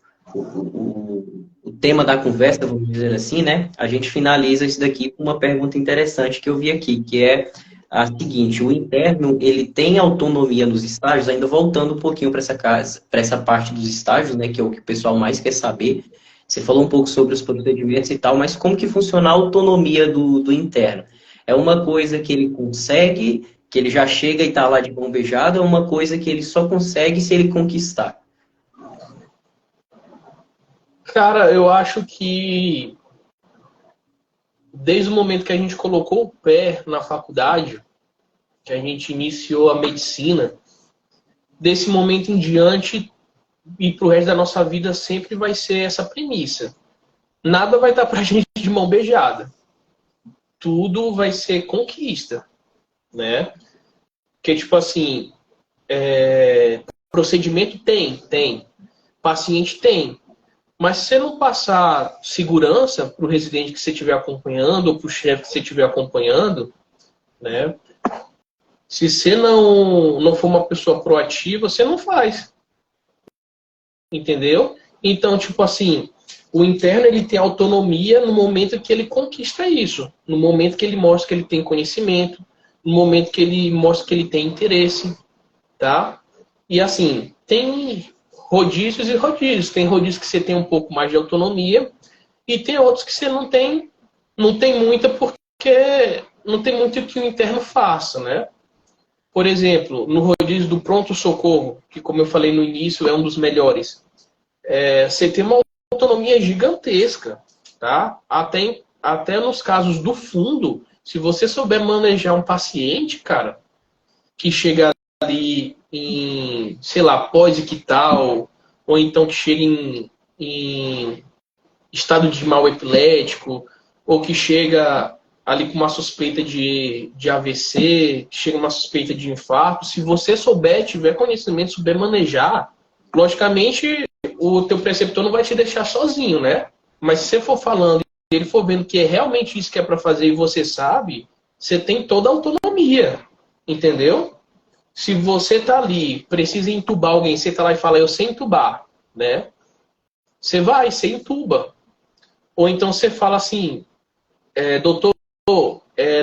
tema da conversa, vamos dizer assim, né? A gente finaliza isso daqui com uma pergunta interessante que eu vi aqui, que é a seguinte: o interno, ele tem autonomia nos estágios, ainda voltando um pouquinho para essa parte dos estágios, né? Que é o que o pessoal mais quer saber. Você falou um pouco sobre os procedimentos e tal, mas como que funciona a autonomia do interno? É uma coisa que ele consegue, que ele já chega e está lá de mão beijada, ou uma coisa que ele só consegue se ele conquistar? Cara, eu acho que desde o momento que a gente colocou o pé na faculdade, que a gente iniciou a medicina, desse momento em diante e pro resto da nossa vida sempre vai ser essa premissa. Nada vai estar pra gente de mão beijada. Tudo vai ser conquista, né? Porque, tipo assim, procedimento tem. Paciente tem. Mas se você não passar segurança para o residente que você estiver acompanhando ou para o chefe que você estiver acompanhando, né? Se você não for uma pessoa proativa, você não faz. Entendeu? Então, tipo assim, o interno ele tem autonomia no momento que ele conquista isso. No momento que ele mostra que ele tem conhecimento, no momento que ele mostra que ele tem interesse, tá? E assim, tem rodízios e rodízios. Tem rodízios que você tem um pouco mais de autonomia e tem outros que você não tem muita porque não tem muito que o interno faça, né? Por exemplo, no rodízio do pronto-socorro, que como eu falei no início é um dos melhores, você tem uma autonomia gigantesca, tá? Até nos casos do fundo, se você souber manejar um paciente, cara, que chega ali em, sei lá, pós-ictal, ou então que chega em estado de mal epilético, ou que chega ali com uma suspeita de AVC, que chega uma suspeita de infarto, se você souber, tiver conhecimento, souber manejar, logicamente o teu preceptor não vai te deixar sozinho, né? Mas se você for falando e ele for vendo que é realmente isso que é para fazer e você sabe, você tem toda a autonomia, entendeu? Se você tá ali, precisa entubar alguém, você tá lá e fala, eu sei entubar, né? Você entuba. Ou então você fala assim, doutor,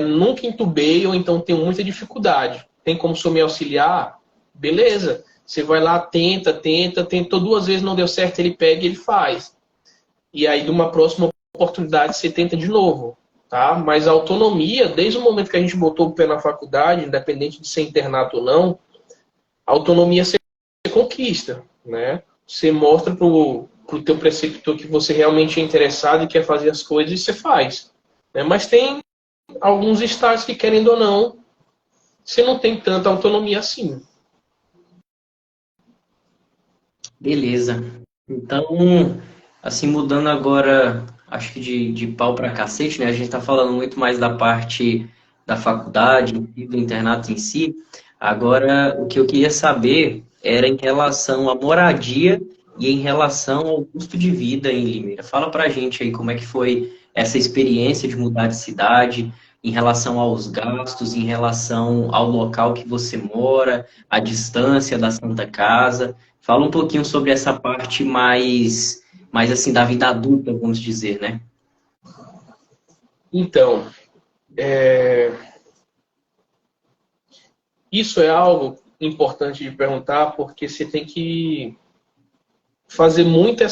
nunca entubei, ou então tenho muita dificuldade. Tem como o senhor me auxiliar? Beleza. Você vai lá, tentou 2 vezes, não deu certo, ele pega e ele faz. E aí, numa próxima oportunidade, você tenta de novo. Tá? Mas a autonomia, desde o momento que a gente botou o pé na faculdade, independente de ser internato ou não, a autonomia você conquista. Né? Você mostra pro teu preceptor que você realmente é interessado e quer fazer as coisas, e você faz. Né? Mas tem alguns estágios que, querendo ou não, você não tem tanta autonomia assim. Beleza. Então, assim, mudando agora, acho que de pau para cacete, né? A gente está falando muito mais da parte da faculdade, do internato em si. Agora, o que eu queria saber era em relação à moradia e em relação ao custo de vida em Limeira. Fala pra gente aí como é que foi essa experiência de mudar de cidade, em relação aos gastos, em relação ao local que você mora, a distância da Santa Casa. Fala um pouquinho sobre essa parte mais assim, da vida adulta, vamos dizer, né? Então, isso é algo importante de perguntar, porque você tem que fazer muito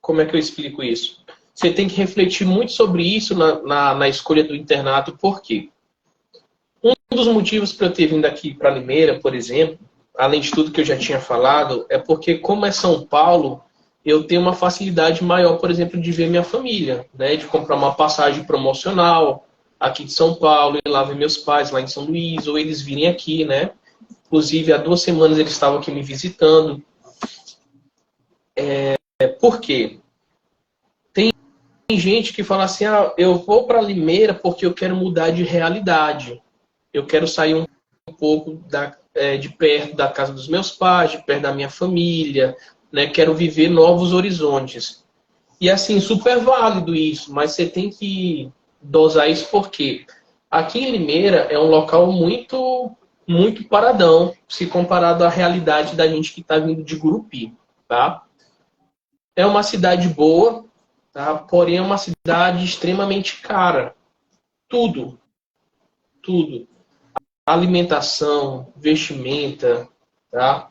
Como é que eu explico isso? Você tem que refletir muito sobre isso na escolha do internato, por quê? Um dos motivos para eu ter vindo aqui para Limeira, por exemplo, além de tudo que eu já tinha falado, é porque, como é São Paulo, eu tenho uma facilidade maior, por exemplo, de ver minha família, né? De comprar uma passagem promocional aqui de São Paulo, ir lá ver meus pais lá em São Luís, ou eles virem aqui, né? Inclusive, há 2 semanas eles estavam aqui me visitando. Por quê? Tem gente que fala assim, eu vou para Limeira porque eu quero mudar de realidade. Eu quero sair um pouco de perto da casa dos meus pais, de perto da minha família, né? Quero viver novos horizontes. E assim, super válido isso, mas você tem que dosar isso porque aqui em Limeira é um local muito, muito paradão, se comparado à realidade da gente que está vindo de Gurupi, tá? É uma cidade boa, tá? Porém é uma cidade extremamente cara. Tudo, tudo. Alimentação, vestimenta, tá?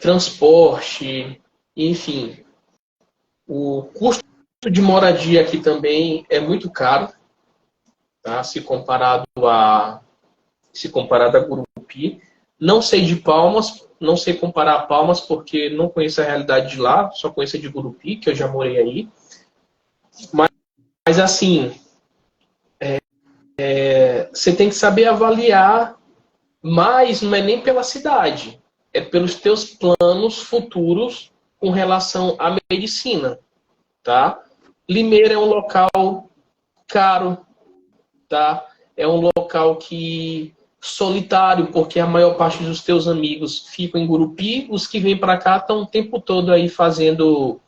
Transporte, enfim. O custo de moradia aqui também é muito caro, tá? Se comparado a Gurupi. Não sei de Palmas, não sei comparar Palmas porque não conheço a realidade de lá, só conheço a de Gurupi, que eu já morei aí. Mas assim, você tem que saber avaliar, mas não é nem pela cidade, é pelos teus planos futuros com relação à medicina, tá? Limeira é um local caro, tá? É um local que solitário, porque a maior parte dos teus amigos ficam em Gurupi, os que vêm para cá estão o tempo todo aí fazendo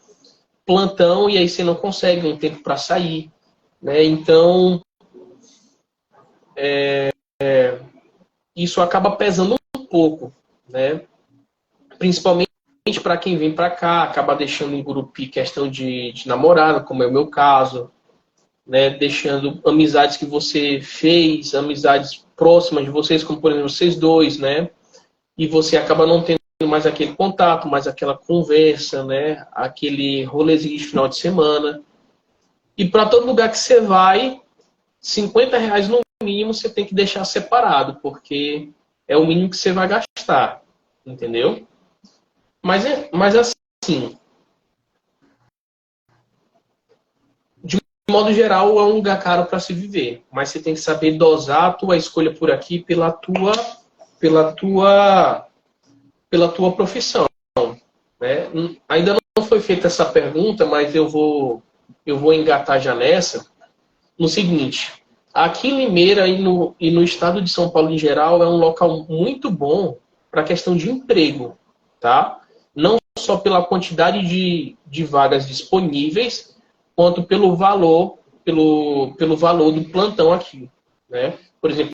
plantão e aí você não consegue um tempo para sair, né? Então, isso acaba pesando um pouco, né? Principalmente para quem vem para cá, acaba deixando em Gurupi questão de namorada, como é o meu caso, né? Deixando amizades que você fez, amizades próximas de vocês, como por exemplo vocês dois, né? E você acaba não tendo mais aquele contato, mais aquela conversa, né? Aquele rolezinho de final de semana. E para todo lugar que você vai, R$ 50 no mínimo você tem que deixar separado, porque é o mínimo que você vai gastar, entendeu? Mas assim, de modo geral, é um lugar caro para se viver. Mas você tem que saber dosar a tua escolha por aqui pela tua profissão, né? Ainda não foi feita essa pergunta, mas eu vou engatar já nessa. No seguinte, aqui em Limeira e no estado de São Paulo em geral é um local muito bom para a questão de emprego, tá? Não só pela quantidade de vagas disponíveis, quanto pelo valor do plantão aqui, né? Por exemplo,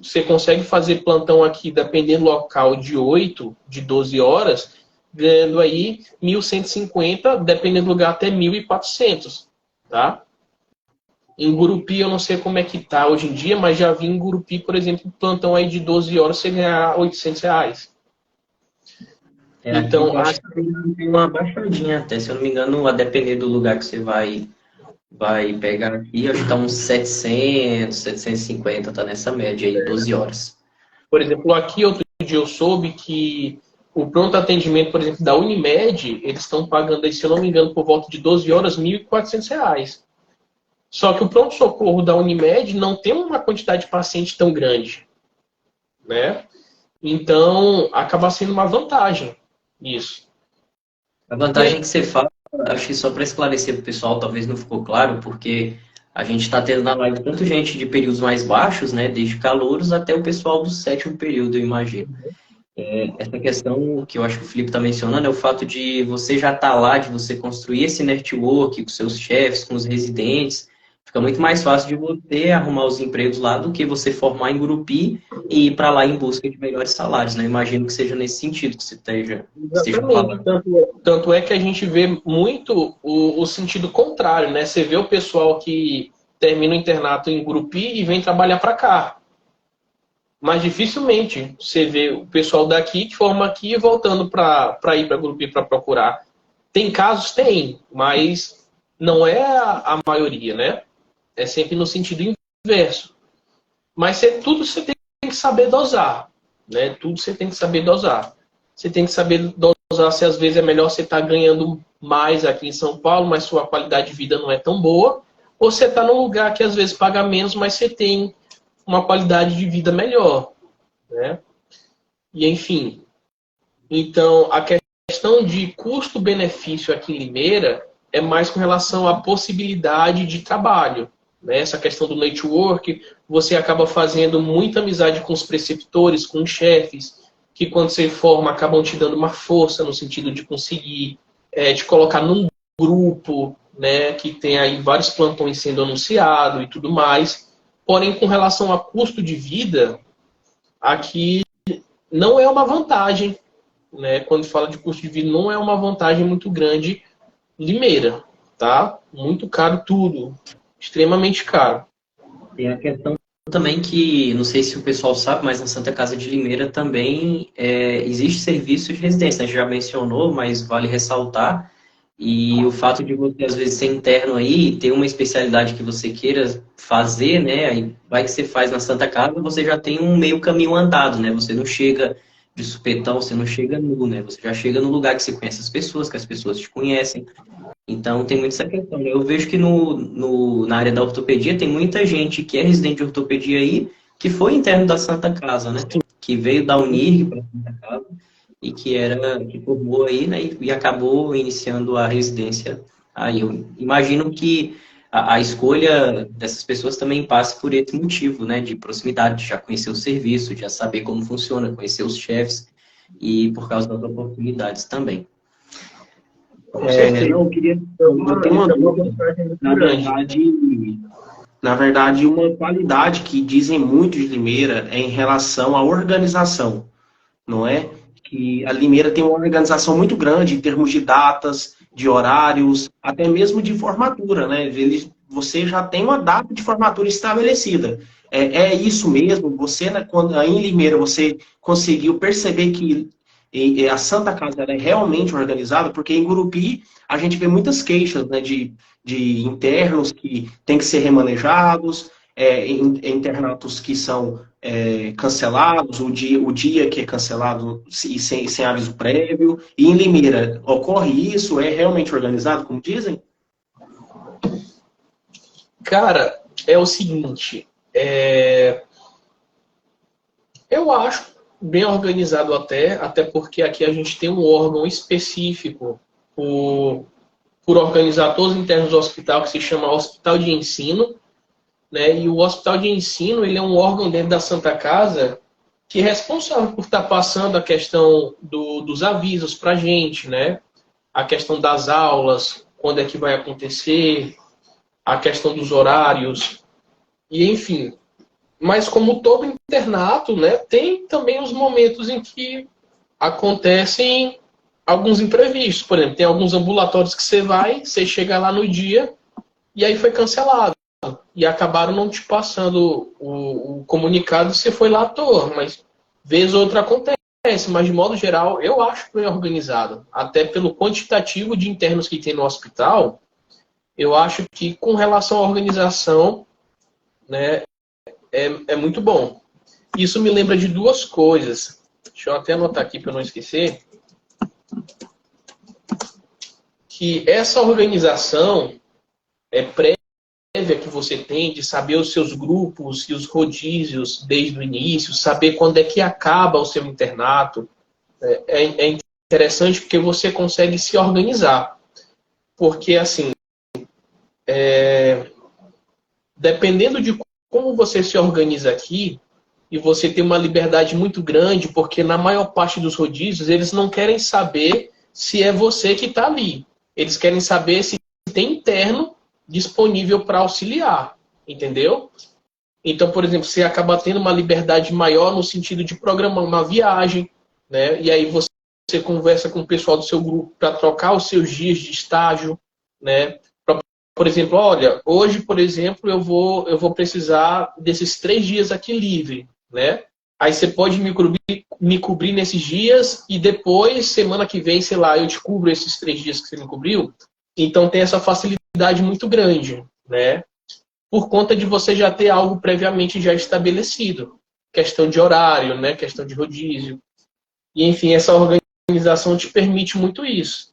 você consegue fazer plantão aqui, dependendo do local, de 8, de 12 horas, ganhando aí 1.150, dependendo do lugar, até 1.400, tá? Em Gurupi, eu não sei como é que tá hoje em dia, mas já vi em Gurupi, por exemplo, plantão aí de 12 horas, você ganhar R$ 800. Aqui Então, eu acho que tem uma baixadinha até, se eu não me engano, a depender do lugar que você vai pegar aqui, acho que tá uns 700, 750, tá nessa média aí, 12 horas. por exemplo, aqui outro dia eu soube que o pronto atendimento, por exemplo, da Unimed, eles estão pagando aí, se eu não me engano, por volta de 12 horas, R$ 1.400. Só que o pronto-socorro da Unimed não tem uma quantidade de paciente tão grande, né? Então, acaba sendo uma vantagem isso. A vantagem que você fala, acho que só para esclarecer para o pessoal, talvez não ficou claro, porque a gente está tendo na live tanto gente de períodos mais baixos, né, desde calouros até o pessoal do sétimo período, eu imagino. Essa questão que eu acho que o Felipe está mencionando é o fato de você já estar lá, de você construir esse network com seus chefes, com os residentes. Fica muito mais fácil de você arrumar os empregos lá do que você formar em Gurupi e ir para lá em busca de melhores salários, né? Imagino que seja nesse sentido que você esteja Exatamente. falando. Tanto é que a gente vê muito o sentido contrário, né? Você vê o pessoal que termina o internato em Gurupi e vem trabalhar para cá. Mas dificilmente você vê o pessoal daqui que forma aqui voltando para ir para Gurupi para procurar. Tem casos? Tem, mas não é a maioria, né? É sempre no sentido inverso. Mas tudo você tem que saber dosar, né? Tudo você tem que saber dosar. Você tem que saber dosar se às vezes é melhor você estar ganhando mais aqui em São Paulo, mas sua qualidade de vida não é tão boa, ou você está num lugar que às vezes paga menos, mas você tem uma qualidade de vida melhor, né? E enfim, então a questão de custo-benefício aqui em Limeira é mais com relação à possibilidade de trabalho, né? Essa questão do network, você acaba fazendo muita amizade com os preceptores, com os chefes, que quando você forma acabam te dando uma força no sentido de conseguir te colocar num grupo, né, que tem aí vários plantões sendo anunciado e tudo mais. Porém, com relação a custo de vida, aqui não é uma vantagem, né? Quando fala de custo de vida, não é uma vantagem muito grande Limeira, tá? Muito caro tudo, extremamente caro. Tem a questão também que, não sei se o pessoal sabe, mas na Santa Casa de Limeira também existe serviço de residência. A gente já mencionou, mas vale ressaltar. E o fato de você, às vezes, ser interno aí, ter uma especialidade que você queira fazer, né? Aí vai que você faz na Santa Casa, você já tem um meio caminho andado, né? Você não chega de supetão, você não chega nu, né? Você já chega no lugar que você conhece as pessoas, que as pessoas te conhecem. Então, tem muito essa questão, né? Eu vejo que na área da ortopedia tem muita gente que é residente de ortopedia aí, que foi interno da Santa Casa, né? Que veio da Unirg para a Santa Casa e que formou aí, né? E acabou iniciando a residência aí. Eu imagino que a escolha dessas pessoas também passa por esse motivo, né? De proximidade, de já conhecer o serviço, de já saber como funciona, conhecer os chefes e por causa das oportunidades também. Eu queria. Eu tenho uma dúvida. Na verdade, uma qualidade que dizem muito de Limeira é em relação à organização, não é? Que a Limeira tem uma organização muito grande em termos de datas, de horários, até mesmo de formatura, né? Você já tem uma data de formatura estabelecida. É isso mesmo? Você, quando aí em Limeira, você conseguiu perceber que a Santa Casa ela é realmente organizada? Porque em Gurupi a gente vê muitas queixas, né, de internos que têm que ser remanejados, internatos que são cancelados, o dia que é cancelado e sem aviso prévio. E em Limeira, ocorre isso? É realmente organizado, como dizem? Cara, é o seguinte, eu acho bem organizado até porque aqui a gente tem um órgão específico por organizar todos os internos do hospital, que se chama Hospital de Ensino, né? E o Hospital de Ensino, ele é um órgão dentro da Santa Casa que é responsável por estar passando a questão dos avisos para a gente, né? A questão das aulas, quando é que vai acontecer, a questão dos horários, e enfim. Mas como todo internato, né, tem também os momentos em que acontecem alguns imprevistos. Por exemplo, tem alguns ambulatórios que você vai, você chega lá no dia e aí foi cancelado. E acabaram não te passando o comunicado, você foi lá à toa. Mas vez ou outra acontece. Mas de modo geral, eu acho bem organizado. Até pelo quantitativo de internos que tem no hospital, eu acho que com relação à organização, né, é muito bom. Isso me lembra de duas coisas. Deixa eu até anotar aqui para não esquecer. Que essa organização é prévia que você tem de saber os seus grupos e os rodízios desde o início, saber quando é que acaba o seu internato. É interessante porque você consegue se organizar. Porque, assim, dependendo de como você se organiza aqui, e você tem uma liberdade muito grande, porque na maior parte dos rodízios, eles não querem saber se é você que está ali. Eles querem saber se tem interno disponível para auxiliar, entendeu? Então, por exemplo, você acaba tendo uma liberdade maior no sentido de programar uma viagem, né? E aí você conversa com o pessoal do seu grupo para trocar os seus dias de estágio, né? Por exemplo, olha, hoje, por exemplo, eu vou precisar desses 3 dias aqui livre, né? Aí você pode me cobrir nesses dias e depois, semana que vem, sei lá, eu te cubro esses 3 dias que você me cobriu. Então tem essa facilidade muito grande, né? Por conta de você já ter algo previamente já estabelecido. Questão de horário, né? Questão de rodízio. E, enfim, essa organização te permite muito isso.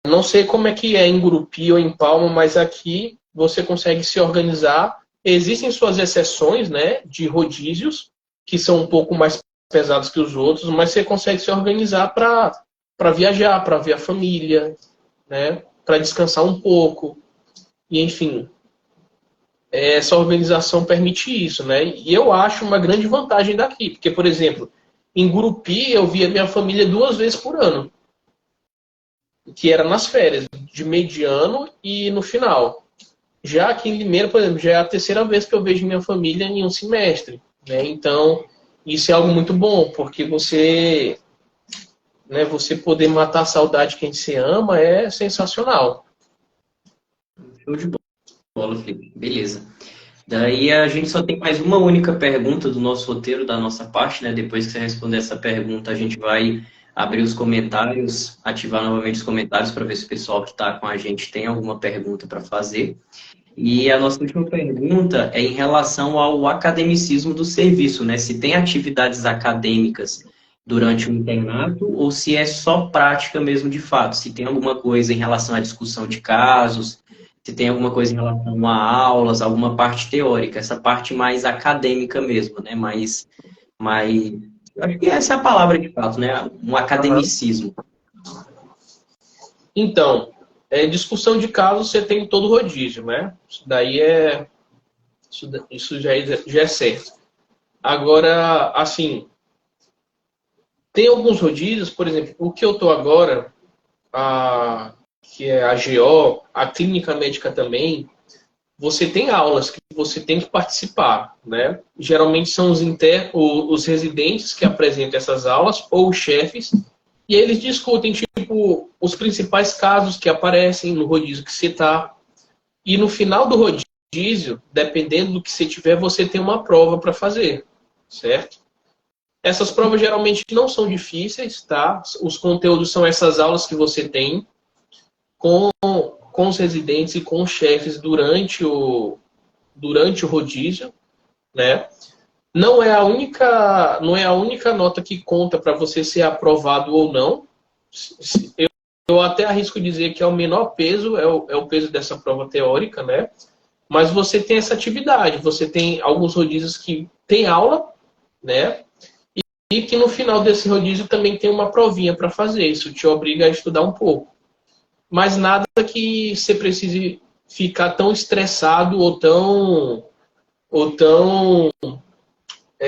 Não sei como é que é em Gurupi ou em Palma, mas aqui você consegue se organizar. Existem suas exceções, né, de rodízios, que são um pouco mais pesados que os outros, mas você consegue se organizar para viajar, para ver a família, né, para descansar um pouco. E, enfim, essa organização permite isso, né? E eu acho uma grande vantagem daqui, porque, por exemplo, em Gurupi eu via minha família 2 vezes por ano, que era nas férias, de meio de ano e no final. Já aqui em Limeira, por exemplo, já é a 3ª vez que eu vejo minha família em um semestre, né? Então, isso é algo muito bom, porque você, né, você poder matar a saudade de quem você ama é sensacional. Show de bola, Felipe. Beleza. Daí a gente só tem mais uma única pergunta do nosso roteiro, da nossa parte, né? Depois que você responder essa pergunta, a gente vai abrir os comentários, ativar novamente os comentários para ver se o pessoal que está com a gente tem alguma pergunta para fazer. E a nossa última pergunta é em relação ao academicismo do serviço, né? Se tem atividades acadêmicas durante o internato ou se é só prática mesmo de fato. Se tem alguma coisa em relação à discussão de casos, se tem alguma coisa em relação a aulas, alguma parte teórica, essa parte mais acadêmica mesmo, né? Mais... Eu acho que essa é a palavra de fato, né? Um academicismo. Então, discussão de casos você tem todo o rodízio, né? Isso daí isso já é certo. Agora, assim, tem alguns rodízios, por exemplo, o que eu estou agora, que é a GO, a clínica médica também, você tem aulas que você tem que participar, né? Geralmente são os residentes que apresentam essas aulas ou os chefes, e eles discutem, tipo, os principais casos que aparecem no rodízio que você está. E no final do rodízio, dependendo do que você tiver, você tem uma prova para fazer, certo? Essas provas geralmente não são difíceis, tá? Os conteúdos são essas aulas que você tem com os residentes e com os chefes durante o rodízio, né? Não é a única nota que conta para você ser aprovado ou não. Eu até arrisco dizer que é o menor peso, é o peso dessa prova teórica, né? Mas você tem essa atividade, você tem alguns rodízios que tem aula, né? E que no final desse rodízio também tem uma provinha para fazer. Isso te obriga a estudar um pouco. Mas nada que você precise ficar tão estressado ou tão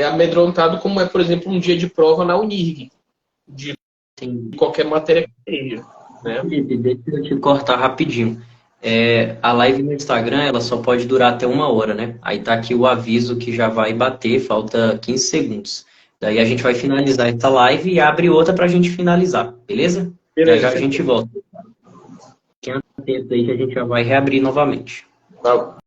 amedrontado como é, por exemplo, um dia de prova na Unirg, de qualquer matéria que seja. Né? Felipe, deixa eu te cortar rapidinho. A live no Instagram, ela só pode durar até 1 hora, né? Aí tá aqui o aviso que já vai bater, falta 15 segundos. Daí a gente vai finalizar essa live e abre outra pra gente finalizar, beleza? Já já a Beleza. gente volta. Fiquem atentos aí que a gente já vai reabrir novamente. Tá.